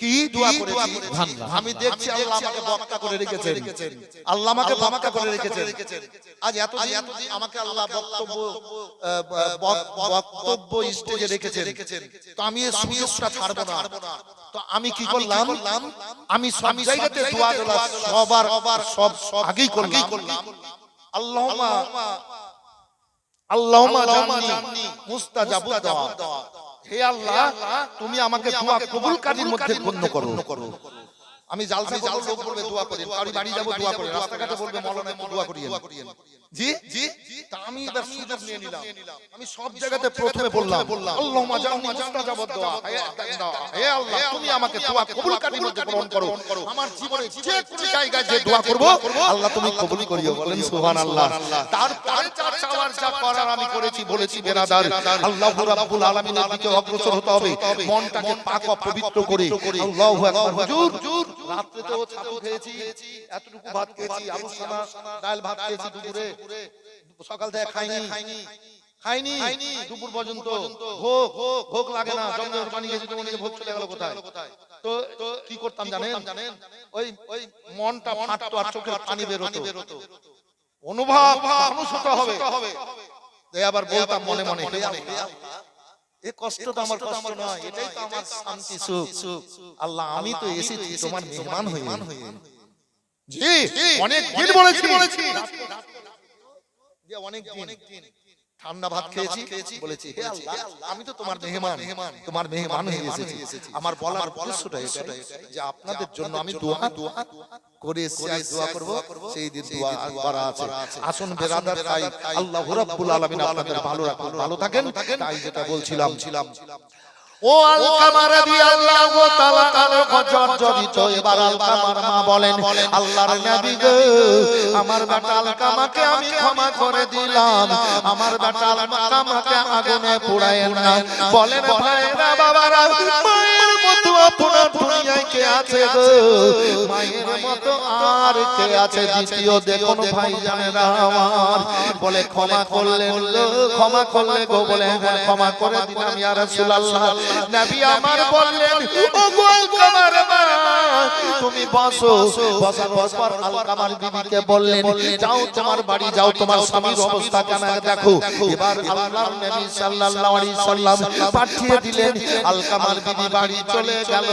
কি দোয়া করেছি আমি দেখছি, আল্লাহ আমাকে বক্তা করে রেখেছেন, আল্লাহ আমাকে বক্তা করে রেখেছেন। আজ এতদিন আমাকে আল্লাহ বক্তব্য স্টেজে রেখেছেন। তো আমি এই সুযোগটা ছাড়বো না। তো আমি কি করলাম, আমি সব জায়গাতে দোয়া করলাম, সব আগেই করলাম আল্লাহুম্মা জান্নি মুস্তাজাবুদ দুআ, হে আল্লাহ তুমি আমাকে দোয়া কবুলকারীর মধ্যে গণ্য করো। আমি জালসা করব, লোক বলবে দোয়া করেন, কারি বাড়ি যাব দোয়া করেন, রাস্তাঘাটে বলবে মাওলানা একটু দোয়া করিয়েন। জি তা আমি এবার সুযোগ নিয়ে নিলাম। আমি সব জায়গাতে প্রথমে বললাম আল্লাহুম্মা জান্নি মুস্তাজাবুদ দুআ, হে আল্লাহ তুমি আমাকে দোয়া কবুলকারীর মধ্যে গ্রহণ করো। আমার জীবনে যে কোনো জায়গায় যে দোয়া করব আল্লাহ তুমি কবুল করিও, বলেন সুবহানাল্লাহ। তারপরে যা চাওয়ার যা করার আমি করেছি, বলেছি বেরাদার আল্লাহু রাব্বুল আলামিনের দিকে অগ্রসর হতে হবে, মনটাকে পাক ও পবিত্র করে। আল্লাহু আকবার। হুজুর রাত্রেতেও ছাতু খেয়েছি, এতটুকু ভাত খেয়েছি, আলু সানা ডাল ভাত খেয়েছি দুপুরে, সকাল থেকে খাইনি দুপুর পর্যন্ত। ভোগ লাগে না, জমজমের পানি খেয়েছি তো মনে ভোগ চলে গেল কোথায়। তো কি করতাম জানেন, ওই মনটা ফাটতো আর চোখের পানি বেরোতো, অনুভব মানুষ হতে হবে। আবার বলতাম মনে মনে, এই কষ্ট তো আমার কষ্ট নয়, এটাই তো আমার শান্তি সুখ। আল্লাহ আমি তো এসেছি তোমার মেহমান হয়ে। জি অনেক দিন বলেছি, অনেক দিন ঠান্ডা ভাত খেয়েছি, বলেছি হে আল্লাহ আমি তো তোমার মেহমান হয়ে এসেছি। আমার বলার উদ্দেশ্যটা এটাই যে আপনাদের জন্য আমি দোয়া করে এসেছি, দোয়া করব, সেই দিন দোয়া করা আছে। আসুন বেরাদার, তাই আল্লাহু রাব্বুল আলামিন আপনাদের ভালো রাখুন, ভালো থাকেন। তাই যেটা বলছিলাম, ও আলকামা রাদিয়াল্লাহু তাআলা জর্জরিত। এবার আলকামার মা বলেন আল্লাহর নবী গো, আমার বেটা আলকামাকে আমি ক্ষমা করে দিলাম, আমার বেটা আলকামাকে আগুনে পোড়ায়েন না। বলেন ভাইরা বাবারা, মায়ের মতো আপনার দুনিয়ায় কে আছে গো? মায়ের মতো আর কে আছে? দ্বিতীয় দেখুন ভাই জানেরা আমার, বলে ক্ষমা করলেন গো, ক্ষমা করলে গো, বলে হ্যাঁ ক্ষমা করে দিলাম ইয়া রাসূলুল্লাহ। নবী আমার বললেন ও গো আলকামার মা, তুমি বসো। বসার পর আলকামার বিবিকে বললেন যাও তোমার বাড়ি যাও, তোমার স্বামীর অবস্থা কেমন দেখো। এবার আল্লাহর নবী সাল্লাল্লাহু আলাইহি সাল্লাম পাঠিয়ে দিলেন। আলকামার বিবি বাড়ি চলে গেল।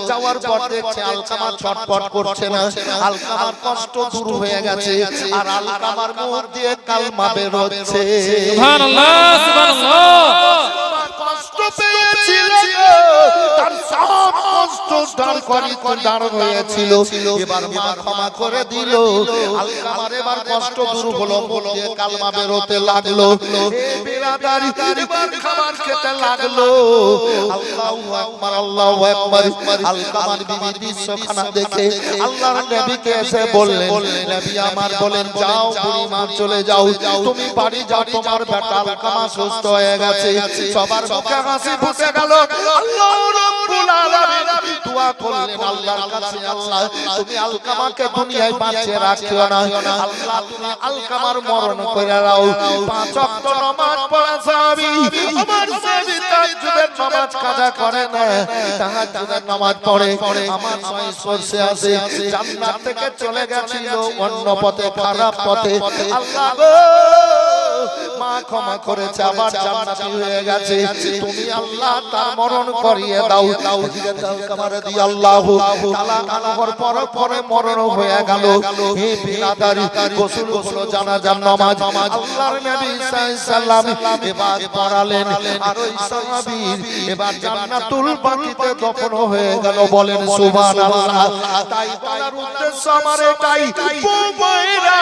যাওয়ার পর দেখছে আলকামা ছটপট করছে না, আলকামার কষ্ট দূর হয়ে গেছে, আর আলকামার মুখ দিয়ে কালমা বের হচ্ছে। সুবহানাল্লাহ, সুবহানাল্লাহ। কষ্ট পেয়েছিল তার সব কষ্ট দাঁড় হয়েছিল। এবার মা ক্ষমা করে দিল। আলকামার এবার কষ্ট দূর হলো, বলে কালমা বেরোতে লাগলো। বিরাদারি এবার খাবার খেতে লাগলো। আল্লাহু আকবার, আল্লাহু আকবার। আলকামার বিবি দৃশ্যখানা দেখে আল্লাহর নবীকে এসে বললেন, নবী আমার বলেন যাও বুড়িমা চলে যাও, তুমি বাড়ি যাও, তোমার বেটা আলকামা সুস্থ হয়ে গেছে। সবার মুখে হাসি ফুটে গেল। আল্লাহ রাব্বুল আলামিন দোয়া করলেন আল্লাহর কাছে, আল্লাহ তুমি আলকামাকে দুনিয়ায় বাঁচিয়ে রাখিও না, আল্লাহ তুমি আলকামার মরণ করে দাও। পাঁচ ওয়াক্ত নামাজ পড়া সাহাবী, আমার সাহাবী তাহাজ্জুদের নামাজ কাজা করে না, তাহাজ্জুদের নামাজ পড়ে, আমার সংস্পর্শে আসে, জান্নাত থেকে চলে গেছিল অন্য পথে, খারাপ পথে। আল্লাহ গো মা ক্ষমা করেছে, আবার জান্নাতি হয়ে গেছে, তুমি আল্লাহ তার মরণ করিয়ে দাও। আলকামা রাদিয়াল্লাহু তাআলা আনহুর পরে মরণ হয়ে গেল। হে বিরাদারি, গোসল হলো, জানাজার নামাজ আল্লাহর নবী সাল্লাল্লাহু আলাইহি সাল্লাম এবার পড়ালেন, আর ওই সাহাবীর এবার জান্নাতুল বাকিতে দফন হয়ে গেল। বলেন সুবহানাল্লাহ। তাই বলার উদ্দেশ্য আমার এটাই, বউয়েরা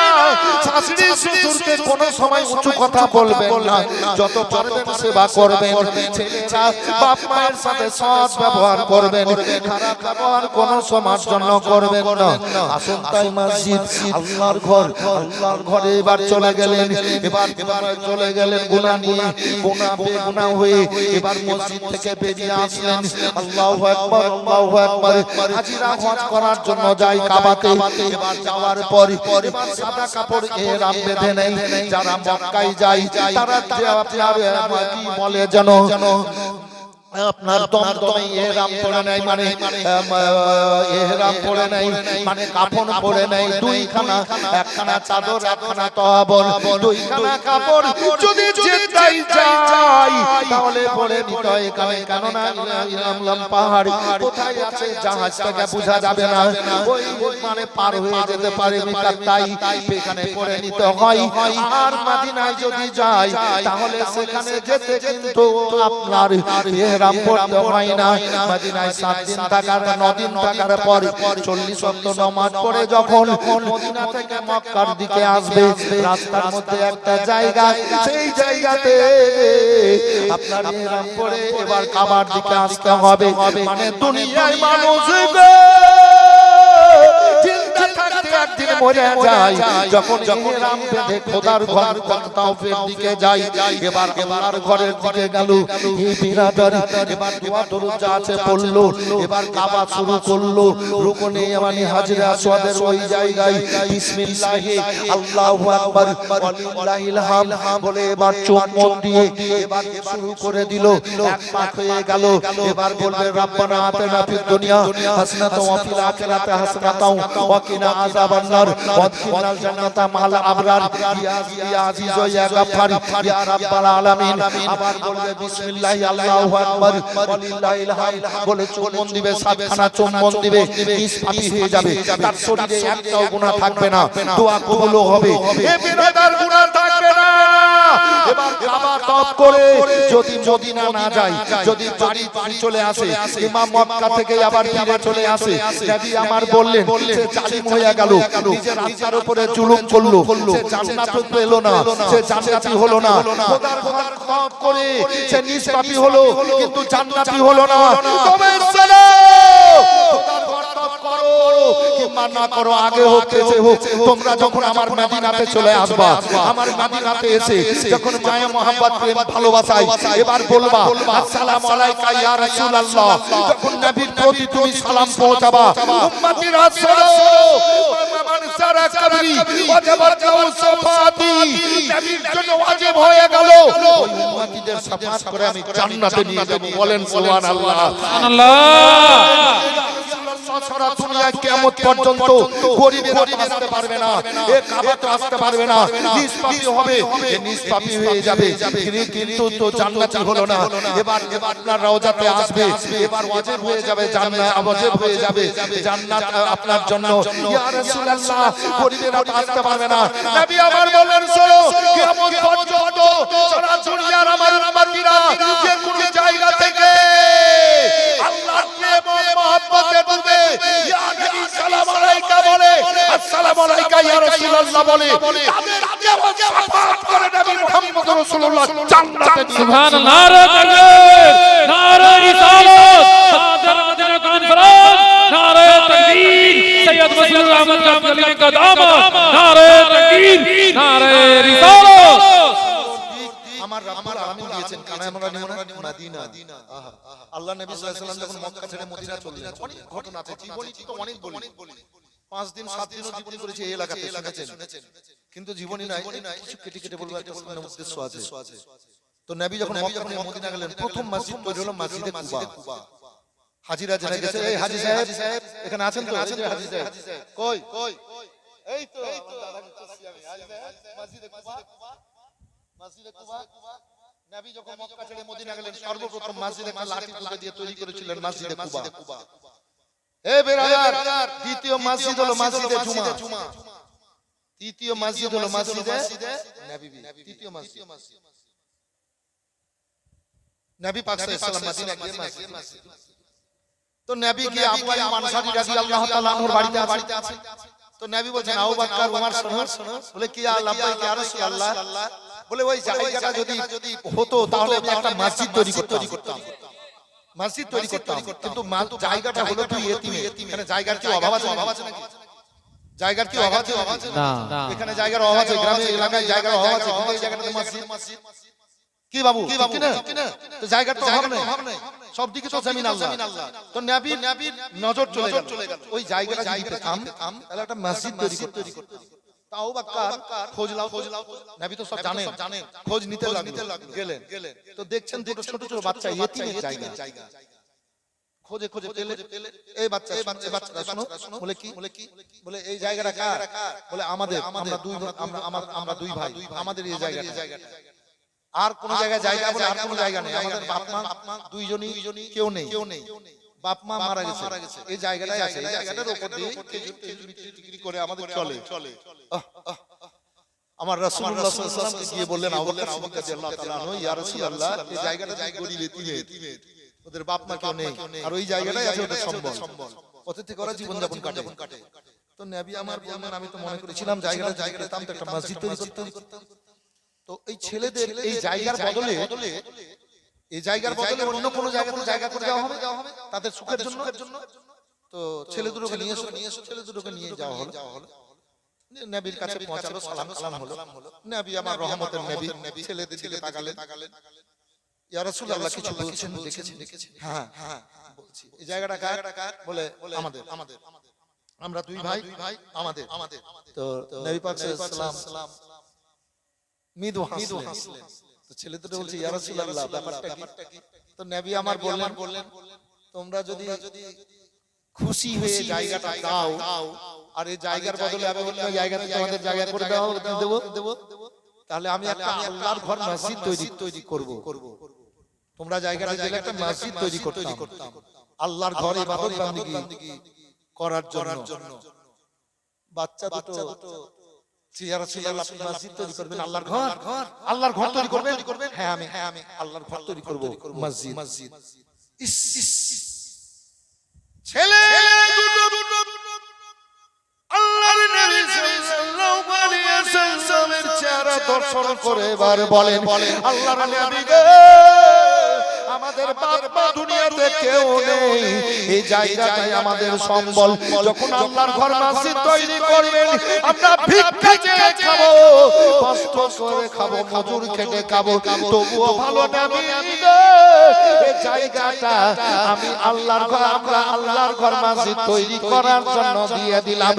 শাশুড়ি শ্বশুরকে কোনো সময় উঁচু কথা বলবেন না, যত পারবেন সেবা করবেন। ছেলেরা বাপ মায়ের সাথে সৎ ব্যবহার করবেন, খারাপ ব্যবহার কোনো সময়ের জন্য করবেন না। আসুন তাই মসজিদ আল্লাহর ঘর, আল্লাহর ঘরে এবার চলে গেলেন। এবার চলে গেলেন গুনাহ নিয়ে, গুনাহ বেগুনাহ হয়ে এবার মসজিদ থেকে বেরিয়ে আসলেন। আল্লাহু আকবার, আল্লাহু আকবার। হাজিরা হজ করার জন্য যায় কাবাতে। এবার যাওয়ার পর এবার সাদা কাপড় ইহরাম বেঁধে নেয়। যারা মক্কায় যায় তারা আপনার কি বলে যেন আপনার দমদমে ইহরাম পরে নাই, মানে ইহরাম পরে নাই, মানে কাফন পরে নাই দুইখানা, একখানা চাদর একখানা তহবল, দুইখানা কাপড়। যদি যেটাই যায় তাহলে পরে নিতে হয় এখানে, কেননা ইরামলাম পাহাড় কোথায় আছে জাহাজ থেকে বোঝা যাবে না, ওই মানে পার হয়ে যেতে পারে মিটার, তাই এখানে পরে নিতে হয়। আর মদিনায় যদি যায় তাহলে সেখানে যেতে কিন্তু আপনার ইহরাম পড়তে হয় না। মদিনায় 7 দিন থাকার 9 দিন থাকার পর 40 ওয়াক্ত নামাজ পড়ে যখন মদিনা থেকে মক্কার দিকে আসবে, রাস্তার মধ্যে একটা জায়গা, সেই জায়গাতে আপনার ইহরাম পড়ে এবার কাবার দিকে আসতে হবে। মানে দুনিয়ায় মানুষ গো চিন্তা থাকতে একদিন মরে যায়, যখন ইহরাম বেঁধে খোদার ঘর তাওফের দিকে যায়, এবার আল্লাহর ঘরের দিকে গেল। এই বিরাদারি এবার দোয়া দরুদ যা আছে পড়লো, এবার কাবা শুরু করলো। রুকনে ইয়ামানি হাজরে আসওয়াদের ওই জায়গায় বিসমিল্লাহ আল্লাহু আকবার ওয়ালিল্লাহিল হামদ বলে এবার চুম্বন দিয়ে এবার শুরু করে দিল। এক পাক হয়ে গেল। এবার বলবে রব্বানা আতিনা ফিদ দুনিয়া হাসানাতাও ওয়া ফিল আখিরাতি হাসানাতাও ওয়া কিনা আযাবান নার ওয়াদখিলনাল জান্নাতা মাল আবরার ইয়া আজিজ ইয়া গাফফার ইয়া রাব্বাল আলামিন। আবার বলবে বিসমিল্লাহ আল্লাহু আকবার ওয়ালিল্লাহিল হামদ বলে চুম্বন দিবে, 7খানা চুম্বন দিবে, নিষ্পাপী হয়ে যাবে, তার শরীরে একটাও গুনাহ থাকবে না, দোয়া কবুল হবে। এ বিরাদার গুনাহ থাকবে না। এবার কাবা তওয়াফ করে যদি মদিনা না যায়, যদি বাড়ি চলে আসে, ইমাম মক্কা থেকে আবার ফিরে চলে আসে, নবী আমার বললেন সে জালিম হয়ে গেল, নিজের আত্মার উপরে জুলুম করলো, সে জান্নাত পেল না, সে জান্নাতি হলো না। খোদার ঘর তওয়াফ করে সে নিষ্পাপী হলো কিন্তু জান্নাতি হলো না। তবে চলো খোদার ঘর তওয়াফ করো, কিংবা না করো আগে হোক পেছে হোক, তোমরা যখন আমার মদিনাতে চলে আসবা, আমার মদিনাতে এসে যখন মায়া মোহাম্মদ প্রেম ভালোবাসায় এবার বলবা আসসালামু আলাইকা ইয়া রাসূলুল্লাহ, যখন নবীর প্রতি তুমি সালাম পৌঁছাবা, উম্মতিরা শোনো, মান সারা কবরি ওয়াজিবাত সাফাতি, নবীর জন্য ওয়াজিব হয়ে গেল ওই উম্মতিদের সাফাত করে আমি জান্নাতে নিয়ে যাব। বলেন সুবহানাল্লাহ। সারা দুনিয়া কিয়ামত পর্যন্ত গরিবেরা আসতে পারবে না, এ কাবা তো আসতে পারবে না, নিষ্পাপী হবে, এ নিষ্পাপী হয়ে যাবে, কিন্তু তো জান্নাতি হলো না। এবার আপনার রওজাতে আসবে, এবার ওয়াজিব হয়ে যাবে জান্নাত, ওয়াজিব হয়ে যাবে জান্নাত আপনার জন্য। ইয়া রাসূলুল্লাহ, গরিবেরা তো আসতে পারবে না, নবী আমার বলেন শোনো, কিয়ামত পর্যন্ত সারা দুনিয়ার আমার উম্মতিরা যে কোনো জায়গা থেকে আল্লাহর প্রেম ও মহব্বতে ডুবে ইয়া নবী সালাম আলাইকা বলে, আসসালামু আলাইকা ইয়া রাসূলুল্লাহ বলে, তাদের কেমন সাফাত করে নবী মুহাম্মদ রাসূলুল্লাহ জান্নাতে দিয়ে। সুবহানাল্লাহ, নারে তাকবীর, নারে রিসালাত, সাদর মদিনা কনফারেন্স, নারে তাকবীর, সৈয়দ মসিউর আহমদ কাফি কা দামাত, নারে তাকবীর, নারে রিসালাত। আমার রাব্বুল আলামিন দিয়েছেন কানায় আমরা নিব না মদিনা। আহা, আল্লাহ নবী সাল্লাল্লাহু আলাইহি ওয়াসাল্লাম যখন মক্কা ছেড়ে মদিনা চললেন, অনেক ঘটনা আছে, জীবনী তো অনেক বলি, 5 দিন 7 দিনও জীবনী করেছে এই এলাকাতে, শুনেছেন, কিন্তু জীবনী নাই, কিছু কেটে কেটে বলবো, একটা সামনে উদ্দেশ্য আছে। তো নবী যখন মক্কা থেকে মদিনা গেলেন, প্রথম মসজিদ তৈরি হলো মসজিদে কুবা। হাজিরা জেনে গেছে, এই হাজী সাহেব এখানে আছেন তো? হাজী সাহেব কই? এই তো মসজিদে কুবা, মসজিদে কুবা। নবী যখন মক্কা ছেড়ে মদিনা গেলেন, সর্বপ্রথম মসজিদে একটা লাঠি তুলে দিয়ে তৈরি করেছিলেন মসজিদে কুবা। এ বেরাদার, দ্বিতীয় মসজিদ হলো মসজিদে জুমা, তৃতীয় মসজিদ হলো মসজিদে নববী, তৃতীয় মসজিদ নবী পাক সাল্লাল্লাহু আলাইহি ওয়াসাল্লাম মদিনা গিয়ে মসজিদ। তো নবী গিয়ে আবু আইয়ুব আনসারী রাদিয়াল্লাহু তাআলা আনহুর বাড়িতে আছে। তো নবী বলেন আবু বকর ওমর শোনো, বলে কি লাব্বাইক ইয়া রাসূলুল্লাহ, বলে ওই জায়গাটা যদি হতো তাহলে আমি একটা মসজিদ তৈরি করতাম, মসজিদ তৈরি করতাম, কিন্তু জায়গাটা হলো তুই এতিম, এখানে জায়গার কি অভাব আছে নাকি? জায়গার কি অভাব আছে? না, এখানে জায়গার অভাব আছে, গ্রামে এলাকায় জায়গার অভাব আছে, কিন্তু এই জায়গাটাতে মসজিদ কি বাবু, ঠিক না? তো জায়গার তো অভাব নেই, সব দিকে তো জমিন আল্লাহ। তো নবীর নজর চলে গেল ওই জায়গাটা যদি পেতাম তাহলে একটা মসজিদ তৈরি করতাম। তাও বাক্কার খোঁজ লাও, নবী তো সব জানেন, খোঁজ নিতে গেলেন। তো দেখছেন দুটো ছোট ছোট বাচ্চা ইয়েতিমের জায়গা, খোঁজে পেলে, এই বাচ্চারা শোনো, বলে কি, বলে এই জায়গাটা কার? বলে আমাদের, আমরা দুই ভাই, আমাদের এই জায়গাটা। আর কোন জায়গায় জায়গা বলে আর কোন জায়গা নেই, আমাদের বাপ মা দুইজনই, কেউ নেই, বাপ মা মারা গেছে, এই জায়গাটাই আছে, এই জায়গাটার উপর দিয়ে খেজুর বিক্রি করে আমাদের চলে। আমার রাসূলুল্লাহ সাল্লাল্লাহু আলাইহি ওয়াসাল্লাম গিয়ে বললেন, আবু বকর রাদিয়াল্লাহু তাআলা আনহু, ইয়া রাসূলুল্লাহ, এই জায়গাটা গরিব এতিমের, ওদের বাপ মা কেউ নেই, আর ওই জায়গাটাই আছে ওদের সম্বল, ওতে থেকে ওরা জীবন যাপন কাটে। তো নবী আমার বললেন, আমি তো মনে করেছিলাম জায়গাটা তাম তো একটা মসজিদ তৈরি করতাম। তো এই ছেলেদের এই জায়গার বদলে অন্য কোন জায়গাতে জায়গা করে দেওয়া হবে তাদের সুখের জন্য। তো ছেলে দুটোকে নিয়ে এসো, ছেলে দুটোকে নিয়ে যাওয়া হলো, নবীর কাছে পৌঁছালো, সালাম হলো। নবী আমার রহমতের নবী ছেলেদের দিকে তাকালেন, ইয়া রাসূলুল্লাহ কিছু বলছেন, দেখেছেন? হ্যাঁ বলছি। এই জায়গাটা কার? বলে আমাদের, আমরা দুই ভাই, আমাদের। তো নবী পাক সাল্লাল্লাহু আলাইহি ওয়াসাল্লাম মৃদু হাসলেন। তো ছেলে দুটো বলছে, ইয়া রাসূলুল্লাহ ব্যাপারটা কি? তো নবী আমার বললেন, তোমরা যদি খুশি হয়ে জায়গাটা দাও, আর এই জায়গার বদলে আমি অন্য জায়গাতে তোমাদের জায়গা করে দেব, তাহলে আমি একটা আল্লাহর ঘর মসজিদ তৈরি করব। তোমরা জায়গাটা দিলে একটা মসজিদ তৈরি করতাম, আল্লাহর ঘর ইবাদত বান্দিগি করার জন্য। বাচ্চা দুটো, ইয়া রাসূলুল্লাহ আপনি মসজিদ তৈরি করবেন, আল্লাহর ঘর তৈরি করবেন? হ্যাঁ আমি আল্লাহর ঘর তৈরি করব, মসজিদ। ছেলে দুটো আল্লাহর নবী সাল্লাল্লাহু আলাইহি ওয়াসাল্লামের চেহারা দর্শন করে এবার বলেন, আল্লাহর নবী গো, আমাদের বাপ মা দুনিয়াতে কেউ নেই, এই জায়গাটাই আমাদের সম্বল। যখন আল্লাহর ঘর মসজিদ তৈরি করবেন, আমরা ভিক্ষা চেয়ে খাবো, কষ্ট করে খাবো, মজুর খেটে খাবো, তবুও ভালো নবী এই জায়গাটা আমি আল্লাহর ঘর, আমরা আল্লাহর ঘর মসজিদ তৈরি করার জন্য দিয়ে দিলাম।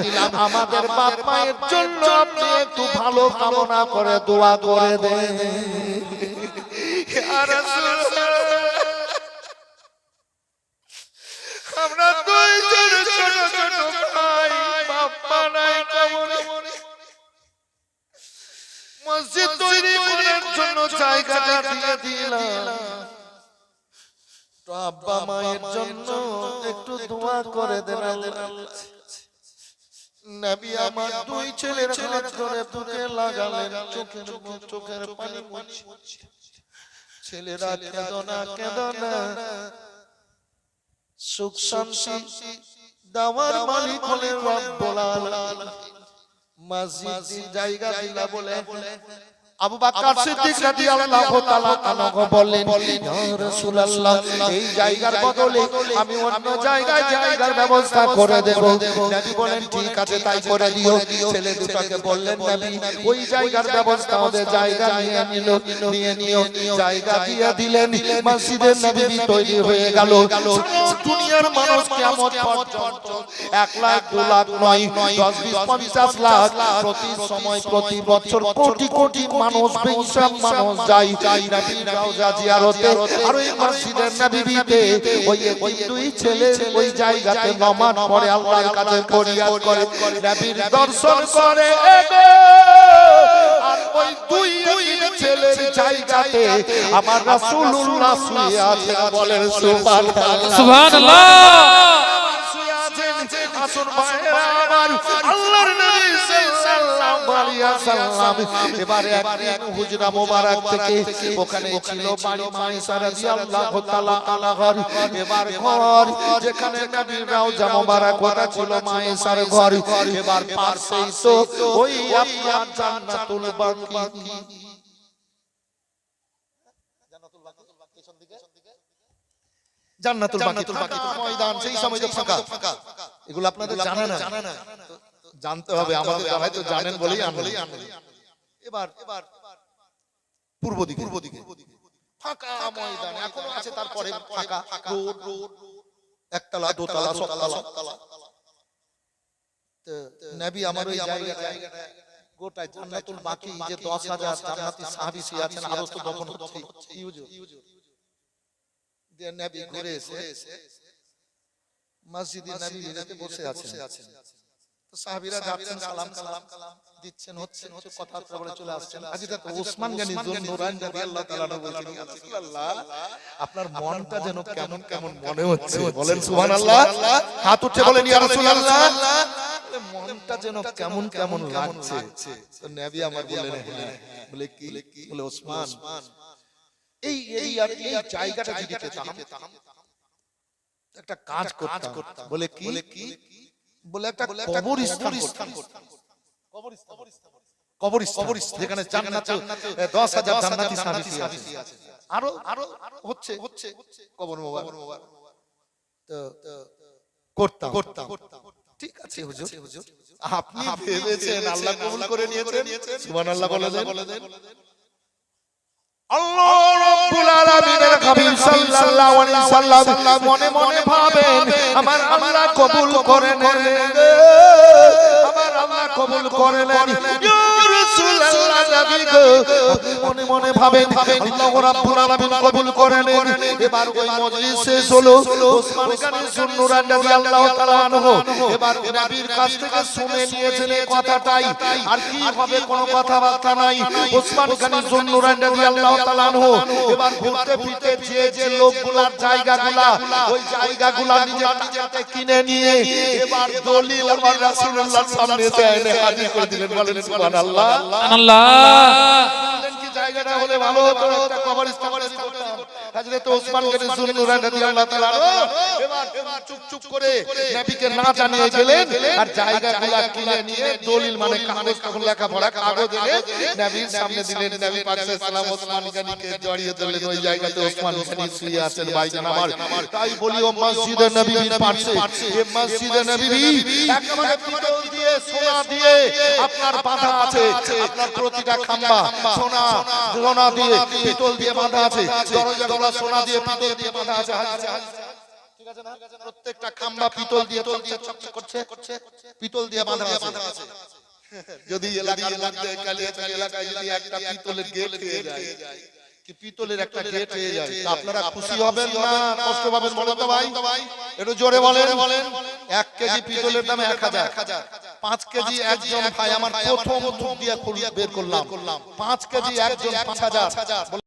আমাদের বাপ মায়ের জন্য আপনি একটু ভালো কামনা করে দোয়া করে দেন। ইয়া রাসূলুল্লাহ, আমরা দুইজন ছোট ছোট ভাই, বাপ মা নাই, কবরে মসজিদ তৈরি করার জন্য জায়গাটা দিয়ে দিলাম। তো আব্বা মায়ের জন্য একটু দোয়া করে দেন। নবী আমার দুই ছেলের হাত ধরে বুকে লাগালেন, চোখের পানি মুছে, ছেলেরা কেঁদো না, কেঁদো না, সুখ শান্তি দেওয়ার মালিক হলেন রব্বুল আলামিন। মসজিদ জায়গা দিলা বলে আবু বকর সিদ্দিক রাদিয়াল্লাহু তাআলা আনহু বললেন, ইয়া রাসূলুল্লাহ, এই জায়গার বদলে আমি অন্য জায়গায় জায়গার ব্যবস্থা করে দেব। নবী বলেন, ঠিক আছে, তাই করে দিও। ছেলে দুটোকে বললেন নবী, ওই জায়গার ব্যবস্থা ওদের জায়গা নিয়ে নিও, জায়গা দিয়ে দিলেন। মসজিদের নববী তৈরি হয়ে গেল। দুনিয়ার মানুষ কিয়ামত পর্যন্ত 1 লাখ 2 লাখ নয়, 10 20 50 লাখ প্রতি সময় প্রতি বছর কোটি কোটি মানুষ বেশাম মানুষ যায় নবীর রওজা জিয়ারতে। আর ওই মসজিদের নববীতে ওই দুই ছেলে ওই জায়গাতে নামাজ পড়ে, আল্লাহর কাছে ফরিয়াদ করে, নবীর দর্শন করে। আর ওই দুই ছেলের জায়গাতে আমার রাসূলুল্লাহ শুয়ে আছেন, বলেন সুবহানাল্লাহ, সুবহানাল্লাহ। আসুন ভাইরা আমার, আল্লাহর নবী সাল্লাল্লাহু আলাইহি ওয়াসাল্লাম এবারে একদিন হুজরা মোবারক থেকে ওখানে ছিল বাড়ি মায়েশা রাদিয়াল্লাহু তাআলা আনহার। এবার ঘর যেখানে নবীর রওজা মোবারক, ওটা ছিল মায়েশার ঘর। এবার পাশেই তো ওই আপনার জান্নাতুল বাকি, জান্নাতুল বাকি ময়দান, সেই সময় তো ফাঁকা। এগুলো আপনাদের জানা না, জানতে হবে, আমাদের যারাই তো জানেন বলেই আনলেন। এবার পূর্ব দিকে ফাঁকা ময়দান এখনো আছে, তারপরে ফাঁকা রোড, একতলা দোতলা সবতলা। তো নবী আমার ওই জায়গাটায় গোটা জান্নাতুল বাকি যে 10,000 জান্নাতি সাহাবী আছেন, আরো তো তখন হচ্ছে নবী ঘুরে এসে মসজিদে নববীতে বসে আছেন। তো সাহাবীরা যাচ্ছেন, সালাম দিচ্ছেন, হচ্ছে কথাবার্তা বলে চলে আসছেন। হযরত ওসমান গনি যুন্নুরাইন রাদিয়াল্লাহু তাআলা বলছেন, ইয়া রাসূলুল্লাহ, আপনার মনটা যেন কেমন কেমন মনে হচ্ছে, বলেন সুবহানাল্লাহ। হাত উঠে বলেন, ইয়া রাসূলুল্লাহ, মনটা যেন কেমন কেমন লাগছে। তো নবী আমার বললেন, হ্যাঁ। বলে কি? বলে ওসমান, এই জায়গাটা যদি পেতাম একটা কাজ করতাম। বলে কি? বলে একটা কবরস্থান করতাম। কবরস্থান যেখানে জান্নাতে 10,000 জান্নাতি সাহাবী আছে, আরো হচ্ছে কবর মোবারক। তো করতাম। ঠিক আছে হুজুর, আপনি ভেবেছেন, আল্লাহ কবুল করে নিয়েছেন, সুবহানাল্লাহ বলে দেন। আল্লাহ রাব্বুল আলামিনের হাবিব সাল্লাল্লাহু আলাইহি সাল্লাম মনে মনে ভাবেন, আমার আল্লাহ কবুল করে নেন, আমার আল্লাহ কবুল করে নেন। ইয়া রাসূলুল্লাহ, নবী গো, আপনি মনে মনে ভাবেন আল্লাহ রাব্বুল আলামিন কবুল করে নেন। এবার ওই মজলিস শেষ হলো। ওসমান গনি যুন্নুরাইন রাদিয়াল্লাহু তাআলা আনহু এবার নবীর কাছ থেকে শুনে নিয়েছেন এই কথাটাই, আর কি হবে কোনো কথাবার্তা নাই। ওসমান গনি যুন্নুরাইন রাদিয়াল্লাহু তাআলা আনহু এবার ঘুরতে ফিরতে যে লোকগুলার জায়গাগুলা, ওই জায়গাগুলা নিজের হাতে কিনে নিয়ে এবার দলিল আমার রাসূলুল্লাহর সামনে এনে হাজির করে দিলেন, বলেন সুবহানাল্লাহ, সুবহানাল্লাহ। কি জায়গাটা হলে ভালো হতো, একটা কবরস্থান করতাম। হযরত ওসমান গনি যুন্নুরাইন রাদিয়াল্লাহু তাআলা এবার চুপ করে নবীকে না জানিয়ে গেলেন আর জায়গাগুলো কিনে নিয়ে দলিল মানে কাগজ তখন লেখাপড়া কাগজ এনে নবীর সামনে দিলেন। নবী পাক সাল্লাল্লাহু ওসমান গনিকে জড়িয়ে ধরলেন। ওই জায়গাতে ওসমান গনি শুয়ে আছেন ভাইজান আমার। তাই বলি ও মসজিদে নববীর পাশে এই মসজিদে নববী একেবারে পিতল দিয়ে সোনা দিয়ে আপনার বাঁধা আছে। আপনার প্রতিটা খাম্বা সোনা দিয়ে পিতল দিয়ে বাঁধা আছে। দরজাগুলো সোনা দিয়ে পিতল দিয়ে বাঁধা আছে। ঠিক আছে না? প্রত্যেকটা খাম্বা পিতল দিয়ে চকচক করছে, পিতল দিয়ে বাঁধা আছে। যদি এলাকার মধ্যে কালিয়াচক এলাকায় যদি একটা পিতলের গেট হয়ে যায়, কি পিতলের একটা গেট হয়ে যায়, তা আপনারা খুশি হবেন না কষ্ট পাবেন বলেন তো ভাই? একটু জোরে বলেন। 1 কেজি পিতলের দাম 1000, 5 কেজি একজন ভাই আমার প্রথম মুখ দিয়ে বের করলাম, 5 কেজি একজন 5000।